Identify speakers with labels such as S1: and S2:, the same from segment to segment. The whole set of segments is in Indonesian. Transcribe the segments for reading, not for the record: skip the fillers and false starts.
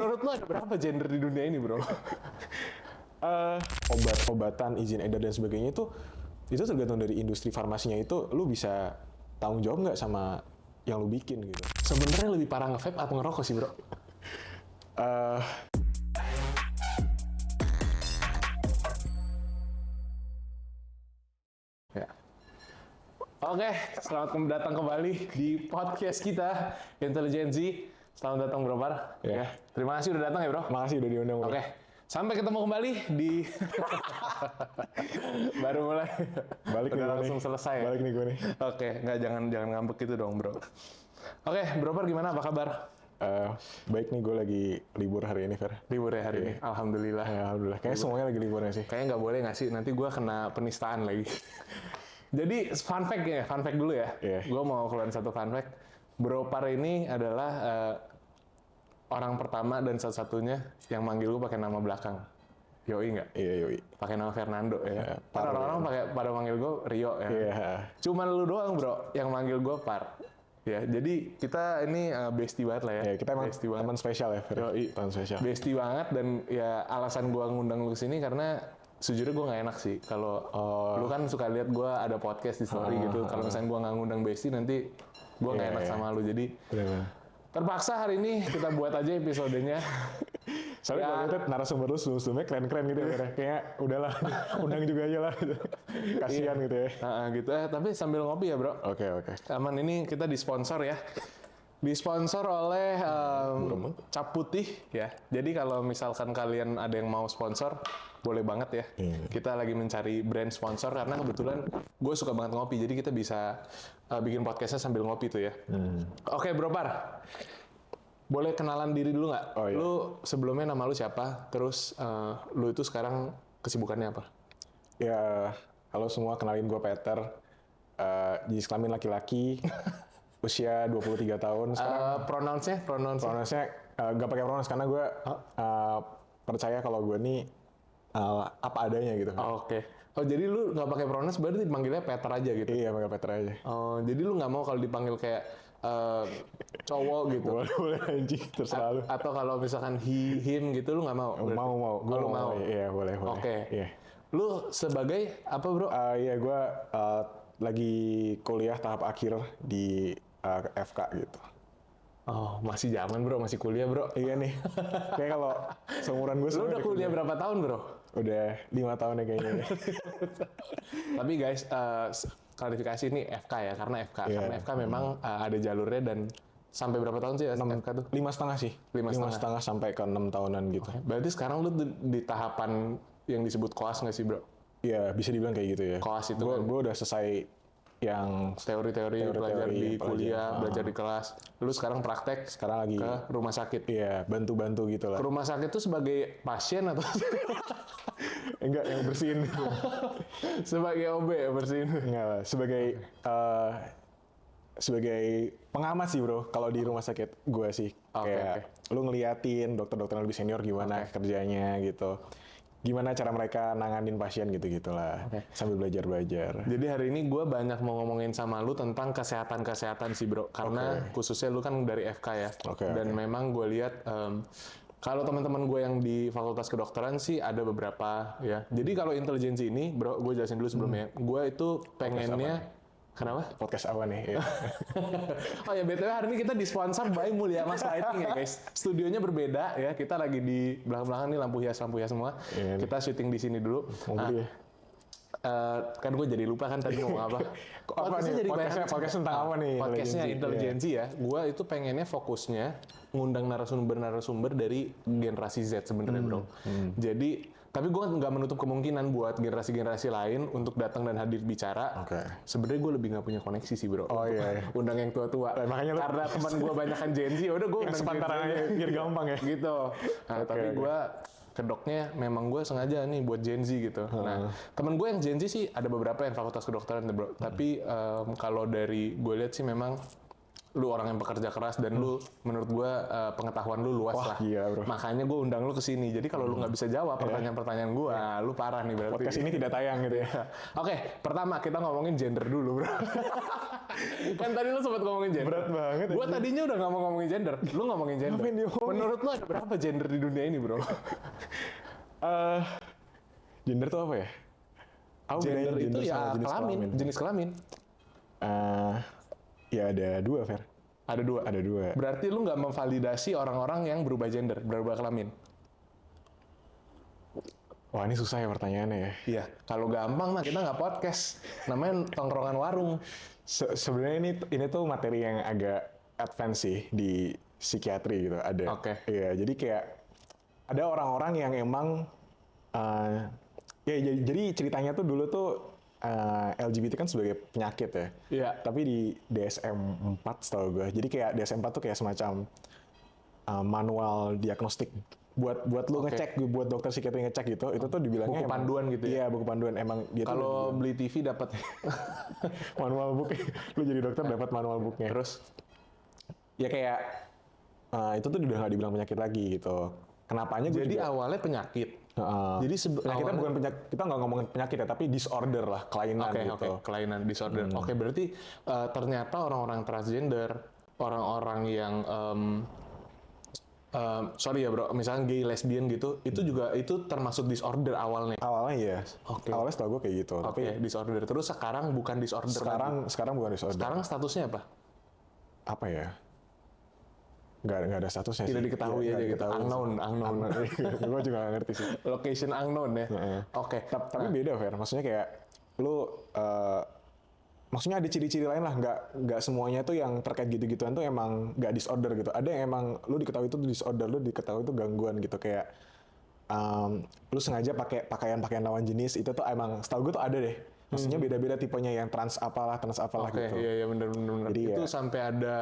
S1: Menurut lo ada berapa gender di dunia ini, bro?
S2: Obat-obatan, izin edar dan sebagainya itu tergantung dari industri farmasinya itu, lu bisa tanggung jawab nggak sama yang lu bikin gitu.
S1: Sebenarnya lebih parah nge-vape atau ngerokok sih, bro? Ya. Oke, selamat datang kembali di podcast kita, Intelijensi. Selamat datang, Bro Par.
S2: Ya.
S1: Terima kasih udah datang ya, Bro.
S2: Makasih udah diundang.
S1: Oke, sampai ketemu kembali di... Baru mulai.
S2: Balik
S1: udah
S2: nih
S1: langsung
S2: gue
S1: selesai
S2: nih.
S1: ya?
S2: Balik nih gue nih.
S1: Oke, jangan ngambek gitu dong, Bro. Oke, Bro Par, gimana? Apa kabar?
S2: Baik nih, gue lagi libur hari ini, Fer.
S1: Libur ya hari ini? Alhamdulillah.
S2: Ya, alhamdulillah. Kayaknya semuanya lagi liburnya sih.
S1: Kayaknya nggak boleh nggak sih? Nanti gue kena penistaan lagi. Jadi, fun fact dulu ya.
S2: Yeah.
S1: Gue mau keluarin satu fun fact. Bro Par ini adalah orang pertama dan satu-satunya yang manggil gue pakai nama belakang. Yoi nggak?
S2: Iya, yoi.
S1: Pakai nama Fernando ya.
S2: Par,
S1: Orang-orang pada manggil gue Rio ya.
S2: Iya.
S1: Cuman lu doang, bro, yang manggil gue Par. Ya, jadi kita ini bestie banget lah ya.
S2: Ya, kita emang
S1: bestie banget.
S2: teman spesial ya, Fer.
S1: Yoi.
S2: Teman spesial.
S1: Bestie banget, dan ya alasan gue ngundang lu kesini karena sejujurnya gue nggak enak sih kalau lu kan suka lihat gue ada podcast di story gitu. Kalau misalnya gue nggak ngundang bestie, nanti gue nggak enak sama lu. Jadi terpaksa hari ini kita buat aja episodenya.
S2: Soalnya kalau lihat narasumber lu sebelumnya keren-keren gitu ya, kayak udahlah undang juga aja lah gitu. Kasihan gitu ya.
S1: Gitu tapi sambil ngopi ya, bro.
S2: Oke.
S1: Aman, ini kita disponsor ya. Disponsor oleh Cap Putih ya. Jadi kalau misalkan kalian ada yang mau sponsor, boleh banget ya. Kita lagi mencari brand sponsor karena kebetulan gue suka banget ngopi. Jadi kita bisa bikin podcastnya sambil ngopi tuh ya. Oke, Bro Par. Boleh kenalan diri dulu nggak?
S2: Oh, iya.
S1: Lu sebelumnya nama lu siapa? Terus lu itu sekarang kesibukannya apa?
S2: Ya, halo semua, kenalin gue Peter. Jenis kelamin laki-laki. Usia 23 tahun sekarang.
S1: Pronounce-nya?
S2: Pronounce-nya gak pakai pronounce karena gue percaya kalau gue nih apa adanya gitu.
S1: Oke. Oh, jadi lu nggak pakai pronounce, berarti dipanggilnya Peter aja gitu?
S2: Iya, panggil Peter aja.
S1: Oh, jadi lu nggak mau kalau dipanggil kayak cowok gitu?
S2: Boleh anjing, terserah lu.
S1: Atau kalau misalkan he, him gitu, lu nggak mau?
S2: Mau.
S1: Gue mau.
S2: Iya, boleh.
S1: Oke.
S2: Iya.
S1: Lu sebagai apa, bro?
S2: Iya, gue lagi kuliah tahap akhir di FK gitu.
S1: Oh, masih zaman, bro, masih kuliah, bro.
S2: Iya nih. Kayak kalau seumuran gue
S1: Lu udah kuliah berapa tahun, bro?
S2: Udah 5 tahun ya kayaknya.
S1: Tapi guys, klarifikasi ini FK ya, karena FK.
S2: Yeah.
S1: Karena FK memang ada jalurnya, dan sampai berapa tahun sih FK tuh?
S2: 5,5 sih. 5,5 sampai ke 6 tahunan gitu.
S1: Okay. Berarti sekarang lu di tahapan yang disebut koas nggak sih, bro?
S2: Iya, bisa dibilang kayak gitu ya.
S1: Koas itu
S2: Gue udah selesai yang
S1: teori-teori belajar di kuliah, belajar di kelas. Lu sekarang praktek
S2: sekarang lagi
S1: ke rumah sakit.
S2: Iya, bantu-bantu gitu lah.
S1: Ke rumah sakit tuh sebagai pasien atau
S2: enggak, yang bersihin.
S1: sebagai OB ya, bersihin?
S2: Enggak lah, sebagai pengamat sih, bro. Kalau di rumah sakit gue sih kayak lu ngeliatin dokter-dokter yang lebih senior gimana kerjanya gitu. Gimana cara mereka nanganin pasien gitu-gitulah. Sambil belajar-belajar.
S1: Jadi hari ini gue banyak mau ngomongin sama lu tentang kesehatan sih, bro. Karena khususnya lu kan dari FK ya. Dan memang gue lihat kalau teman-teman gue yang di Fakultas Kedokteran sih ada beberapa ya. Jadi kalau intelijensi ini, bro, gue jelasin dulu sebelumnya. Gue itu pengennya... Kenapa?
S2: Podcast apa nih?
S1: Oh ya, BTW hari ini kita disponsor by Mulya Mas Lighting ya, guys. Studionya berbeda ya. Kita lagi di belakang-belakang nih, lampu hias semua. Kita syuting di sini dulu. Kan gue jadi lupa kan tadi ngomong apa.
S2: Podcast tentang apa nih?
S1: Podcastnya intelijensi ya. Gue itu pengennya fokusnya ngundang narasumber dari generasi Z sebenarnya, bro. Jadi, tapi gue nggak menutup kemungkinan buat generasi-generasi lain untuk datang dan hadir bicara. Sebenarnya gue lebih nggak punya koneksi sih, bro.
S2: Oh iya.
S1: Undang yang tua-tua. Karena teman gue banyakan Gen Z, udah gue undang
S2: sepantaran aja biar gampang ya.
S1: Gitu. Nah, tapi gue kedoknya memang gue sengaja nih buat Gen Z gitu. Nah, temen gue yang Gen Z sih ada beberapa yang Fakultas Kedokteran, bro. Tapi kalau dari gue lihat sih memang lu orang yang bekerja keras dan lu menurut gue pengetahuan lu luas lah.
S2: Iya, bro.
S1: Makanya gue undang lu ke sini. Jadi kalau lu nggak bisa jawab pertanyaan-pertanyaan gue, lu parah nih berarti.
S2: Podcast ini tidak tayang gitu ya.
S1: Oke, pertama kita ngomongin gender dulu, bro. Kan tadi lu sempat ngomongin gender.
S2: Berat banget.
S1: Gua tadinya udah nggak mau ngomongin gender. Lu ngomongin gender.
S2: Ngapain diomongin?
S1: Menurut lu ada berapa gender di dunia ini, bro?
S2: Gender tuh apa ya? Aku
S1: Gender
S2: bedain
S1: itu ya
S2: sama
S1: kelamin, jenis kelamin.
S2: Ya ada dua, Fer.
S1: Ada dua.
S2: Ada dua.
S1: Berarti lu nggak memvalidasi orang-orang yang berubah gender, berubah kelamin.
S2: Wah, ini susah ya pertanyaannya ya.
S1: Iya, kalau gampang mah kita nggak podcast. Namanya tongkrongan warung.
S2: Sebenarnya ini tuh materi yang agak advance sih di psikiatri gitu. Ada.
S1: Oke.
S2: Iya, jadi kayak ada orang-orang yang emang ya jadi ceritanya tuh dulu tuh LGBT kan sebagai penyakit ya.
S1: Iya.
S2: Tapi di DSM-4 setahu gue. Jadi kayak DSM-4 tuh kayak semacam manual diagnostik buat lu ngecek, buat dokter psikiatri ngecek gitu. Itu tuh dibilangnya
S1: Buku panduan gitu ya?
S2: Iya, buku panduan emang dia tuh
S1: Kalau beli TV dapat.
S2: manual book. Lu jadi dokter dapat manual booknya.
S1: Terus
S2: Ya kayak itu tuh udah nggak dibilang penyakit lagi gitu. Kenapanya gue
S1: jadi
S2: juga
S1: awalnya penyakit. Jadi
S2: nah, kita bukan penyakit, kita nggak ngomongin penyakit ya, tapi disorder lah, kelainan
S1: Oke,
S2: gitu.
S1: kelainan disorder. Oke, berarti ternyata orang-orang transgender, orang-orang yang sorry ya bro, misalnya gay, lesbian gitu, itu juga itu termasuk disorder awalnya.
S2: Awalnya ya.
S1: Oke.
S2: Awalnya setahu gue kayak gitu.
S1: Oke,
S2: Tapi
S1: disorder. Terus sekarang bukan disorder lagi.
S2: sekarang bukan disorder.
S1: Sekarang statusnya apa?
S2: Apa ya? Nggak ada statusnya sih.
S1: Tidak diketahui
S2: Iya,
S1: aja
S2: nggak
S1: gitu.
S2: diketahui
S1: Unknown.
S2: Gue juga nggak ngerti sih.
S1: Location unknown ya. Oke.
S2: Tapi beda, Fer. Maksudnya kayak lu maksudnya ada ciri-ciri lain lah, nggak semuanya tuh yang terkait gitu-gituan tuh emang nggak disorder gitu. Ada yang emang lu diketahui itu disorder, lu diketahui itu gangguan gitu, kayak lu sengaja pakai pakaian lawan jenis, itu tuh emang setahu gue tuh ada deh. Maksudnya beda-beda tipenya, yang trans apalah
S1: Oke,
S2: gitu.
S1: iya benar.
S2: Jadi
S1: Itu
S2: ya-
S1: sampai ada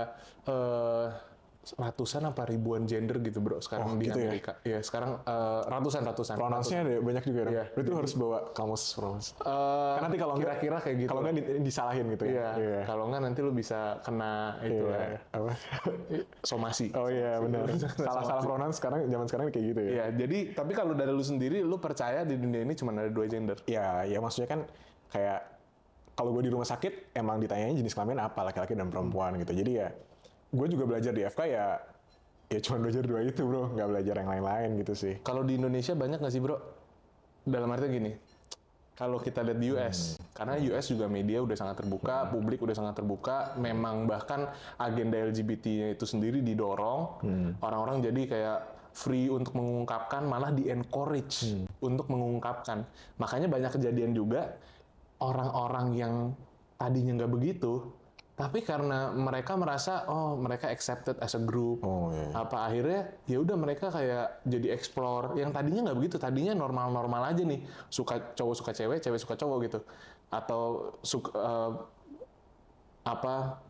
S1: ratusan apa ribuan gender gitu bro sekarang di
S2: gitu ya?
S1: Amerika. Iya, sekarang ratusan.
S2: Pronounce-nya ada banyak juga dong.
S1: Iya.
S2: Berarti lu harus bawa kamus pronounce.
S1: Kan
S2: nanti kalau nggak-
S1: kira-kira kayak gitu.
S2: Kalau nggak disalahin gitu ya.
S1: Iya. Kalau nggak nanti lu bisa kena itu
S2: Iya.
S1: ya,
S2: Apa?
S1: somasi.
S2: Oh iya benar. Salah pronounce zaman sekarang kayak gitu ya.
S1: Iya, jadi tapi kalau dari lu sendiri, lu percaya di dunia ini cuma ada dua gender?
S2: Ya maksudnya kan kayak kalau gue di rumah sakit emang ditanyain jenis kelamin apa, laki-laki dan perempuan gitu. Jadi ya gue juga belajar di FK ya cuma belajar dua itu bro, nggak belajar yang lain-lain gitu sih.
S1: Kalau di Indonesia banyak nggak sih bro? Dalam artinya gini, kalau kita lihat di US, karena US juga media udah sangat terbuka, publik udah sangat terbuka, memang bahkan agenda LGBT-nya itu sendiri didorong, orang-orang jadi kayak free untuk mengungkapkan, malah di-encourage untuk mengungkapkan. Makanya banyak kejadian juga, orang-orang yang tadinya nggak begitu, tapi karena mereka merasa mereka accepted as a group, apa akhirnya ya udah mereka kayak jadi explore yang tadinya nggak begitu, tadinya normal-normal aja nih, cowok suka cewek, cewek suka cowok gitu, atau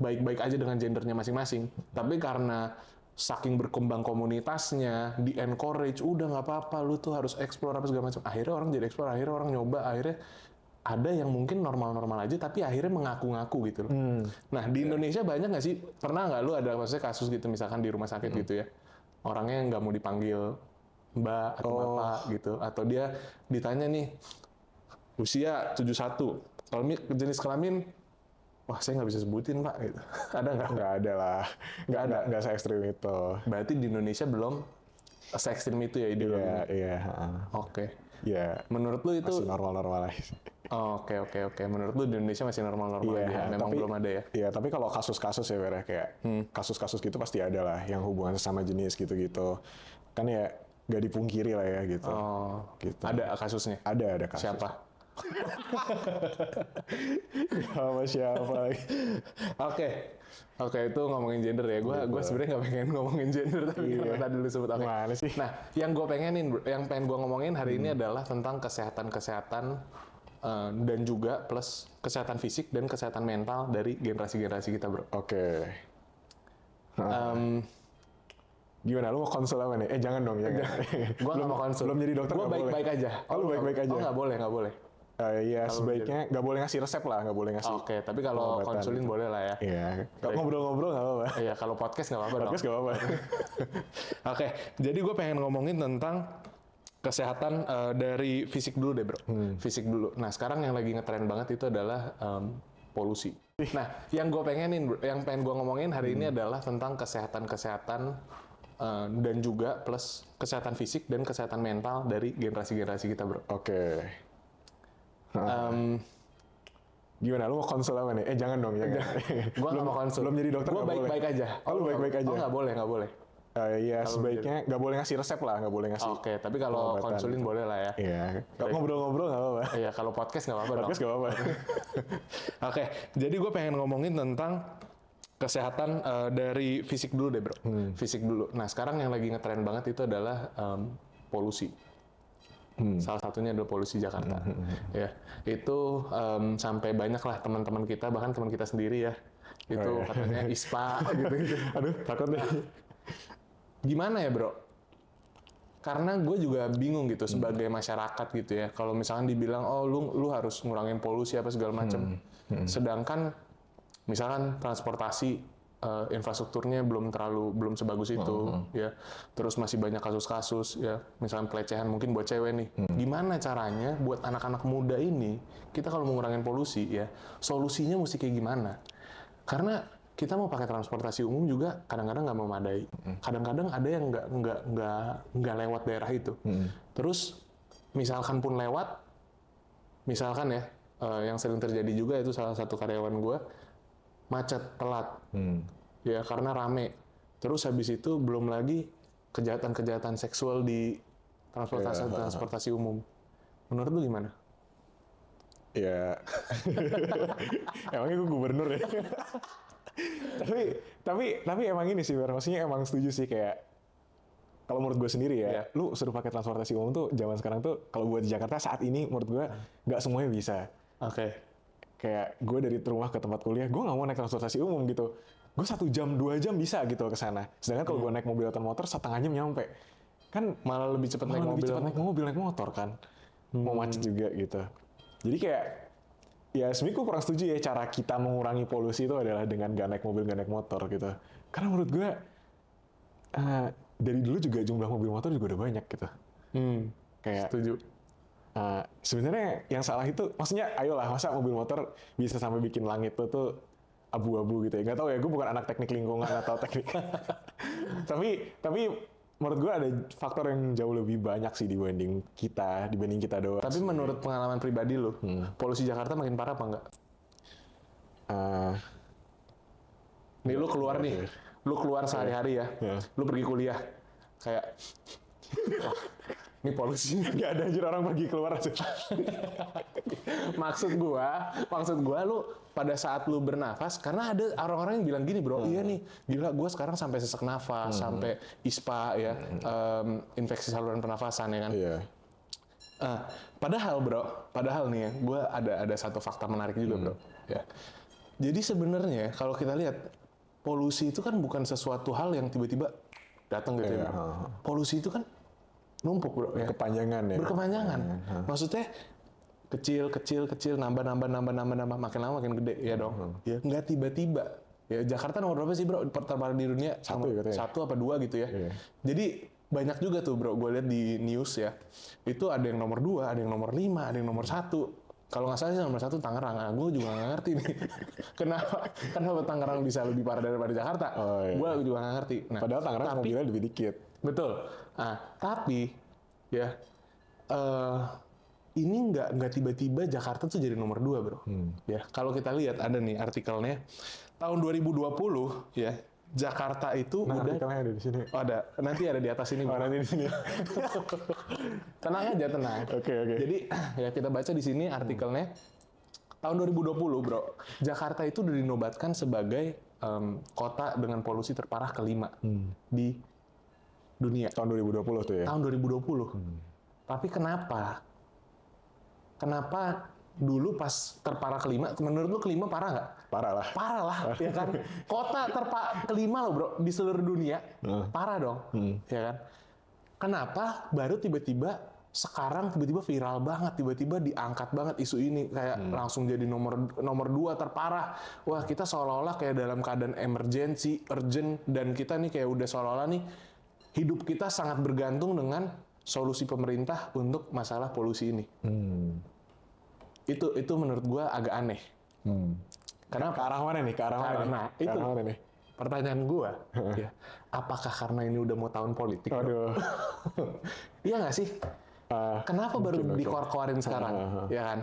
S1: baik-baik aja dengan gendernya masing-masing, tapi karena saking berkembang komunitasnya, di encourage, udah nggak apa-apa, lu tuh harus explore apa segala macam, akhirnya orang jadi explore, akhirnya orang nyoba, akhirnya ada yang mungkin normal-normal aja tapi akhirnya mengaku-ngaku gitu loh. Nah di Indonesia banyak nggak sih, pernah nggak lu ada maksudnya kasus gitu misalkan di rumah sakit gitu ya, orangnya nggak mau dipanggil mbak atau bapak gitu, atau dia ditanya nih usia 71, kalau jenis kelamin, wah saya nggak bisa sebutin pak gitu. Ada nggak?
S2: Nggak ada lah, nggak se ekstrim itu.
S1: Berarti di Indonesia belum se ekstrim itu ya ideologinya.
S2: Iya.
S1: Oke.
S2: Ya.
S1: Menurut lu itu
S2: Masih normal-normal aja.
S1: Oke. Menurut lu di Indonesia masih normal-normal aja. Memang belum ada ya.
S2: Iya, tapi kalau kasus-kasus ya Vera, kayak kasus-kasus gitu pasti ada lah yang hubungan sesama jenis gitu-gitu. Kan ya nggak dipungkiri lah ya gitu.
S1: Oh,
S2: Gitu.
S1: ada kasusnya.
S2: Ada kasus.
S1: Siapa?
S2: Sama siapa lagi?
S1: Oke, itu ngomongin gender ya. Gue sebenarnya nggak pengen ngomongin gender, tapi karena tadi lu sebut. Oke.
S2: Gimana sih?
S1: Nah, yang pengen gue ngomongin hari ini adalah tentang kesehatan dan juga plus kesehatan fisik dan kesehatan mental dari generasi-generasi kita, bro.
S2: Oke. Gimana? Lu mau konsul apa nih? Jangan dong, jangan.
S1: Gue nggak mau konsul.
S2: Belum jadi dokter.
S1: Gue baik-baik aja.
S2: Lu baik-baik aja?
S1: Oh, nggak boleh.
S2: Iya, sebaiknya nggak boleh ngasih resep lah, nggak boleh ngasih.
S1: Oke, tapi kalau
S2: pengobatan
S1: konsulin
S2: gitu.
S1: boleh lah ya.
S2: Iya. Ngobrol-ngobrol nggak apa-apa.
S1: Iya, kalau podcast nggak apa-apa dong.
S2: Podcast nggak apa-apa.
S1: Oke, jadi gue pengen ngomongin tentang kesehatan dari fisik dulu deh bro. Fisik dulu. Nah sekarang yang lagi ngetren banget itu adalah polusi. Nah, yang pengen gue ngomongin hari ini adalah tentang kesehatan dan juga plus kesehatan fisik dan kesehatan mental dari generasi-generasi kita, bro.
S2: Oke. Gimana? Lu mau konsul apa nih? Jangan dong, jangan.
S1: Gue nggak mau konsul.
S2: Belum jadi dokter.
S1: Gue baik-baik aja.
S2: Lu baik-baik aja.
S1: Oh, nggak boleh.
S2: Iya, sebaiknya nggak boleh ngasih resep lah, nggak boleh ngasih.
S1: Oke, tapi kalau konsulin boleh lah ya.
S2: Iya. Kalau ngobrol-ngobrol nggak apa-apa.
S1: Iya, kalau podcast nggak apa-apa.
S2: Podcast nggak apa-apa.
S1: Oke, jadi gue pengen ngomongin tentang kesehatan dari fisik dulu deh, bro. Fisik dulu. Nah, sekarang yang lagi ngetren banget itu adalah polusi. Salah satunya adalah polusi Jakarta. Ya, itu sampai banyak lah teman-teman kita, bahkan teman kita sendiri ya, itu katanya ISPA gitu.
S2: Aduh, takut deh.
S1: Gimana ya, bro? Karena gue juga bingung gitu sebagai masyarakat gitu ya. Kalau misalkan dibilang, oh lu harus ngurangin polusi apa segala macam. Sedangkan misalkan transportasi infrastrukturnya belum sebagus itu ya. Terus masih banyak kasus-kasus ya. Misalkan pelecehan mungkin buat cewek nih. Gimana caranya buat anak-anak muda ini kita kalau mau ngurangin polusi ya, solusinya mesti kayak gimana? Karena kita mau pakai transportasi umum juga kadang-kadang nggak memadai. Kadang-kadang ada yang nggak lewat daerah itu. Terus misalkan pun lewat, misalkan ya, yang sering terjadi juga itu salah satu karyawan gue macet, telat, ya karena rame. Terus habis itu belum lagi kejahatan-kejahatan seksual di transportasi umum. Menurut lu gimana?
S2: Ya, emangnya gue gubernur ya. tapi emang ini sih, maksudnya emang setuju sih kayak kalau menurut gue sendiri ya, lu suruh pakai transportasi umum tuh zaman sekarang tuh kalau buat di Jakarta saat ini menurut gue nggak semuanya bisa.
S1: Oke.
S2: Kayak gue dari rumah ke tempat kuliah, gue nggak mau naik transportasi umum gitu. Gue 1 jam 2 jam bisa gitu ke sana. Sedangkan kalau gue naik mobil atau motor setengah jam nyampe. Kan
S1: malah lebih cepat naik mobil,
S2: naik motor kan. Mau macet juga gitu. Jadi kayak ya sebenarnya gue kurang setuju ya cara kita mengurangi polusi itu adalah dengan gak naik mobil, gak naik motor gitu. Karena menurut gue dari dulu juga jumlah mobil motor juga udah banyak gitu. Kayak
S1: setuju.
S2: Sebenarnya yang salah itu, maksudnya ayolah masa mobil motor bisa sampai bikin langit tuh abu-abu gitu ya. Gak tau ya, gue bukan anak teknik lingkungan atau teknik. tapi menurut gue ada faktor yang jauh lebih banyak sih dibanding kita doang.
S1: Tapi menurut pengalaman pribadi lo, polusi Jakarta makin parah apa enggak? Nih lu keluar nih, lu keluar sehari-hari ya, lu pergi kuliah, kayak, ini polusi.
S2: Gak ada anjir orang pergi keluar aja.
S1: Maksud gua lu pada saat lu bernafas, karena ada orang-orang yang bilang gini, bro, iya nih, gila gua sekarang sampai sesak nafas, sampai ISPA ya, infeksi saluran pernafasan ya kan.
S2: Iya.
S1: Padahal nih ya, gua ada satu fakta menarik juga, bro. Ya. Jadi sebenarnya kalau kita lihat polusi itu kan bukan sesuatu hal yang tiba-tiba datang gitu ya. Polusi itu kan numpuk, bro. Ya.
S2: Berkepanjangan ya.
S1: Berkepanjangan. Maksudnya kecil, nambah, makin lama makin gede ya dong. Ya, nggak tiba-tiba. Ya Jakarta nomor berapa sih, bro? Terparah di dunia?
S2: Satu
S1: apa 2 gitu ya. Jadi banyak juga tuh, bro. Gue lihat di news ya. Itu ada yang nomor 2, ada yang nomor 5, ada yang nomor 1. Kalau nggak salah sih nomor 1 Tangerang. Nah, gue juga nggak ngerti nih. Kenapa Tangerang bisa lebih parah daripada Jakarta? Gue juga nggak ngerti.
S2: Nah, padahal Tangerang mobilnya lebih dikit.
S1: Betul. Tapi ya ini nggak tiba-tiba Jakarta tuh jadi nomor 2, bro. Ya, kalau kita lihat ada nih artikelnya tahun 2020 ya, Jakarta itu udah
S2: artikelnya ada di sini.
S1: Oh, nanti ada di atas ini.
S2: Nanti di sini.
S1: Tenang aja, tenang.
S2: Oke.
S1: Jadi ya kita baca di sini artikelnya tahun 2020, bro. Jakarta itu udah dinobatkan sebagai kota dengan polusi terparah kelima di dunia.
S2: Tahun 2020 tuh ya?
S1: Tahun 2020. Tapi kenapa dulu pas terparah kelima, menurut lu kelima parah nggak?
S2: Parah lah,
S1: ya kan? Kota kelima loh, bro, di seluruh dunia. Parah dong, ya kan? Kenapa baru sekarang tiba-tiba viral banget, tiba-tiba diangkat banget isu ini, kayak langsung jadi nomor 2 terparah. Wah, kita seolah-olah kayak dalam keadaan emergency, urgent, dan kita nih kayak udah seolah-olah nih hidup kita sangat bergantung dengan solusi pemerintah untuk masalah polusi ini. Itu menurut gua agak aneh. Kenapa?
S2: Ke arah mana nih? Ke arah mana nih?
S1: Nah,
S2: Ke
S1: itu
S2: arah mana nih?
S1: pertanyaan gua. Ya, apakah karena ini udah mau tahun politik? Bro?
S2: Aduh.
S1: Iya nggak sih? Kenapa baru
S2: mungkin.
S1: dikeluarin sekarang? Ya kan?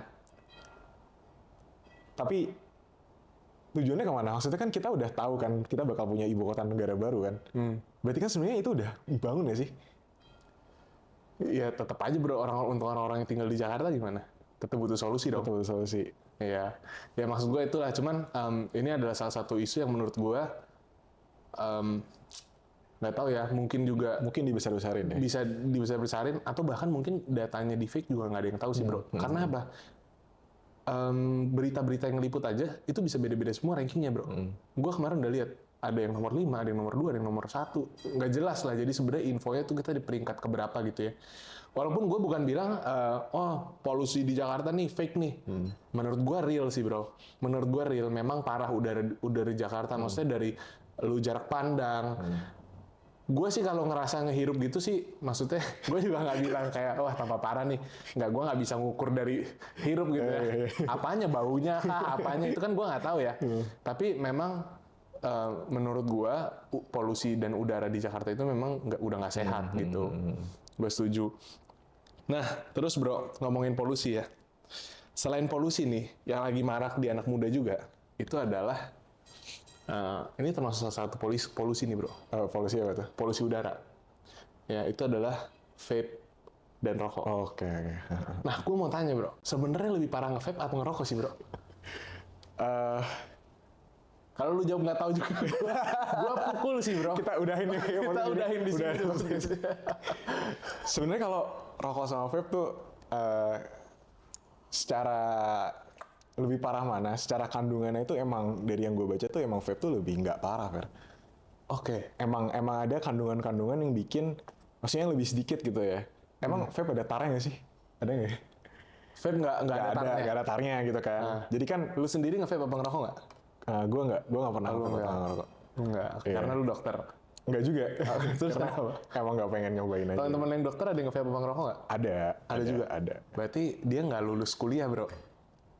S2: Tapi tujuannya kemana? Maksudnya kan kita udah tahu kan kita bakal punya ibu kota negara baru kan. Berarti kan sebenarnya itu udah dibangun ya sih?
S1: Ya tetap aja bro, untuk orang-orang yang tinggal di Jakarta gimana? Tetap butuh solusi dong.
S2: Betul solusi.
S1: Iya, ya maksud gue itulah. Cuman ini adalah salah satu isu yang menurut gue nggak tahu ya, mungkin juga
S2: Mungkin dibesar-besarin ya.
S1: bisa dibesar-besarin atau bahkan mungkin datanya di fake juga nggak ada yang tahu sih bro. Karena apa? Berita-berita yang liput aja itu bisa beda-beda semua rankingnya bro. Gue kemarin udah lihat ada yang nomor 5, ada yang nomor 2, ada yang nomor 1. Nggak jelas lah. Jadi sebenarnya infonya tuh kita di peringkat keberapa gitu ya. Walaupun gue bukan bilang, oh polusi di Jakarta nih fake nih. Menurut gue real sih bro. Menurut gue real. Memang parah udara di Jakarta. Maksudnya dari lu jarak pandang. Gue sih kalau ngerasa ngehirup gitu sih, maksudnya gue juga nggak bilang kayak, wah tambah parah nih. Nggak, gue nggak bisa ngukur dari hirup gitu ya. Apanya, baunya kah, apanya, itu kan gue nggak tahu ya. Tapi memang menurut gue polusi dan udara di Jakarta itu memang udah nggak sehat gitu. Gue setuju. Nah, terus bro, ngomongin polusi ya. Selain polusi nih, yang lagi marak di anak muda juga, itu adalah ini termasuk salah satu polusi nih bro.
S2: Polusi apa tuh?
S1: Polusi udara. Ya, itu adalah vape dan rokok.
S2: Oke.
S1: Nah, gue mau tanya bro, sebenarnya lebih parah nge-vape atau ngerokok sih bro? Kalau lu jawab nggak tahu juga, gue pukul sih bro.
S2: Kita udahin nih.
S1: Kita udahin di sini.
S2: Sebenarnya kalau rokok sama vape tuh secara lebih parah mana? Secara kandungannya itu emang dari yang gue baca tuh emang vape tuh lebih nggak parah, Fer.
S1: Oke.
S2: Emang ada kandungan-kandungan yang bikin, maksudnya lebih sedikit gitu ya. Emang vape ada tarnya nggak sih? Ada nggak?
S1: Vape nggak ada tarnya?
S2: Nggak ada tarnya gitu kan. Jadi kan
S1: Lu sendiri nge-vape apa ngerokok nggak?
S2: gue nggak pernah ngerokok.
S1: Enggak,
S2: Iya.
S1: karena lu dokter.
S2: Nggak juga.
S1: Terus
S2: Karena
S1: kenapa?
S2: emang nggak pengen nyobain aja.
S1: Teman-teman yang dokter ada yang nge-vape apa ngerokok nggak?
S2: Ada
S1: juga?
S2: Ada.
S1: Berarti dia nggak lulus kuliah bro.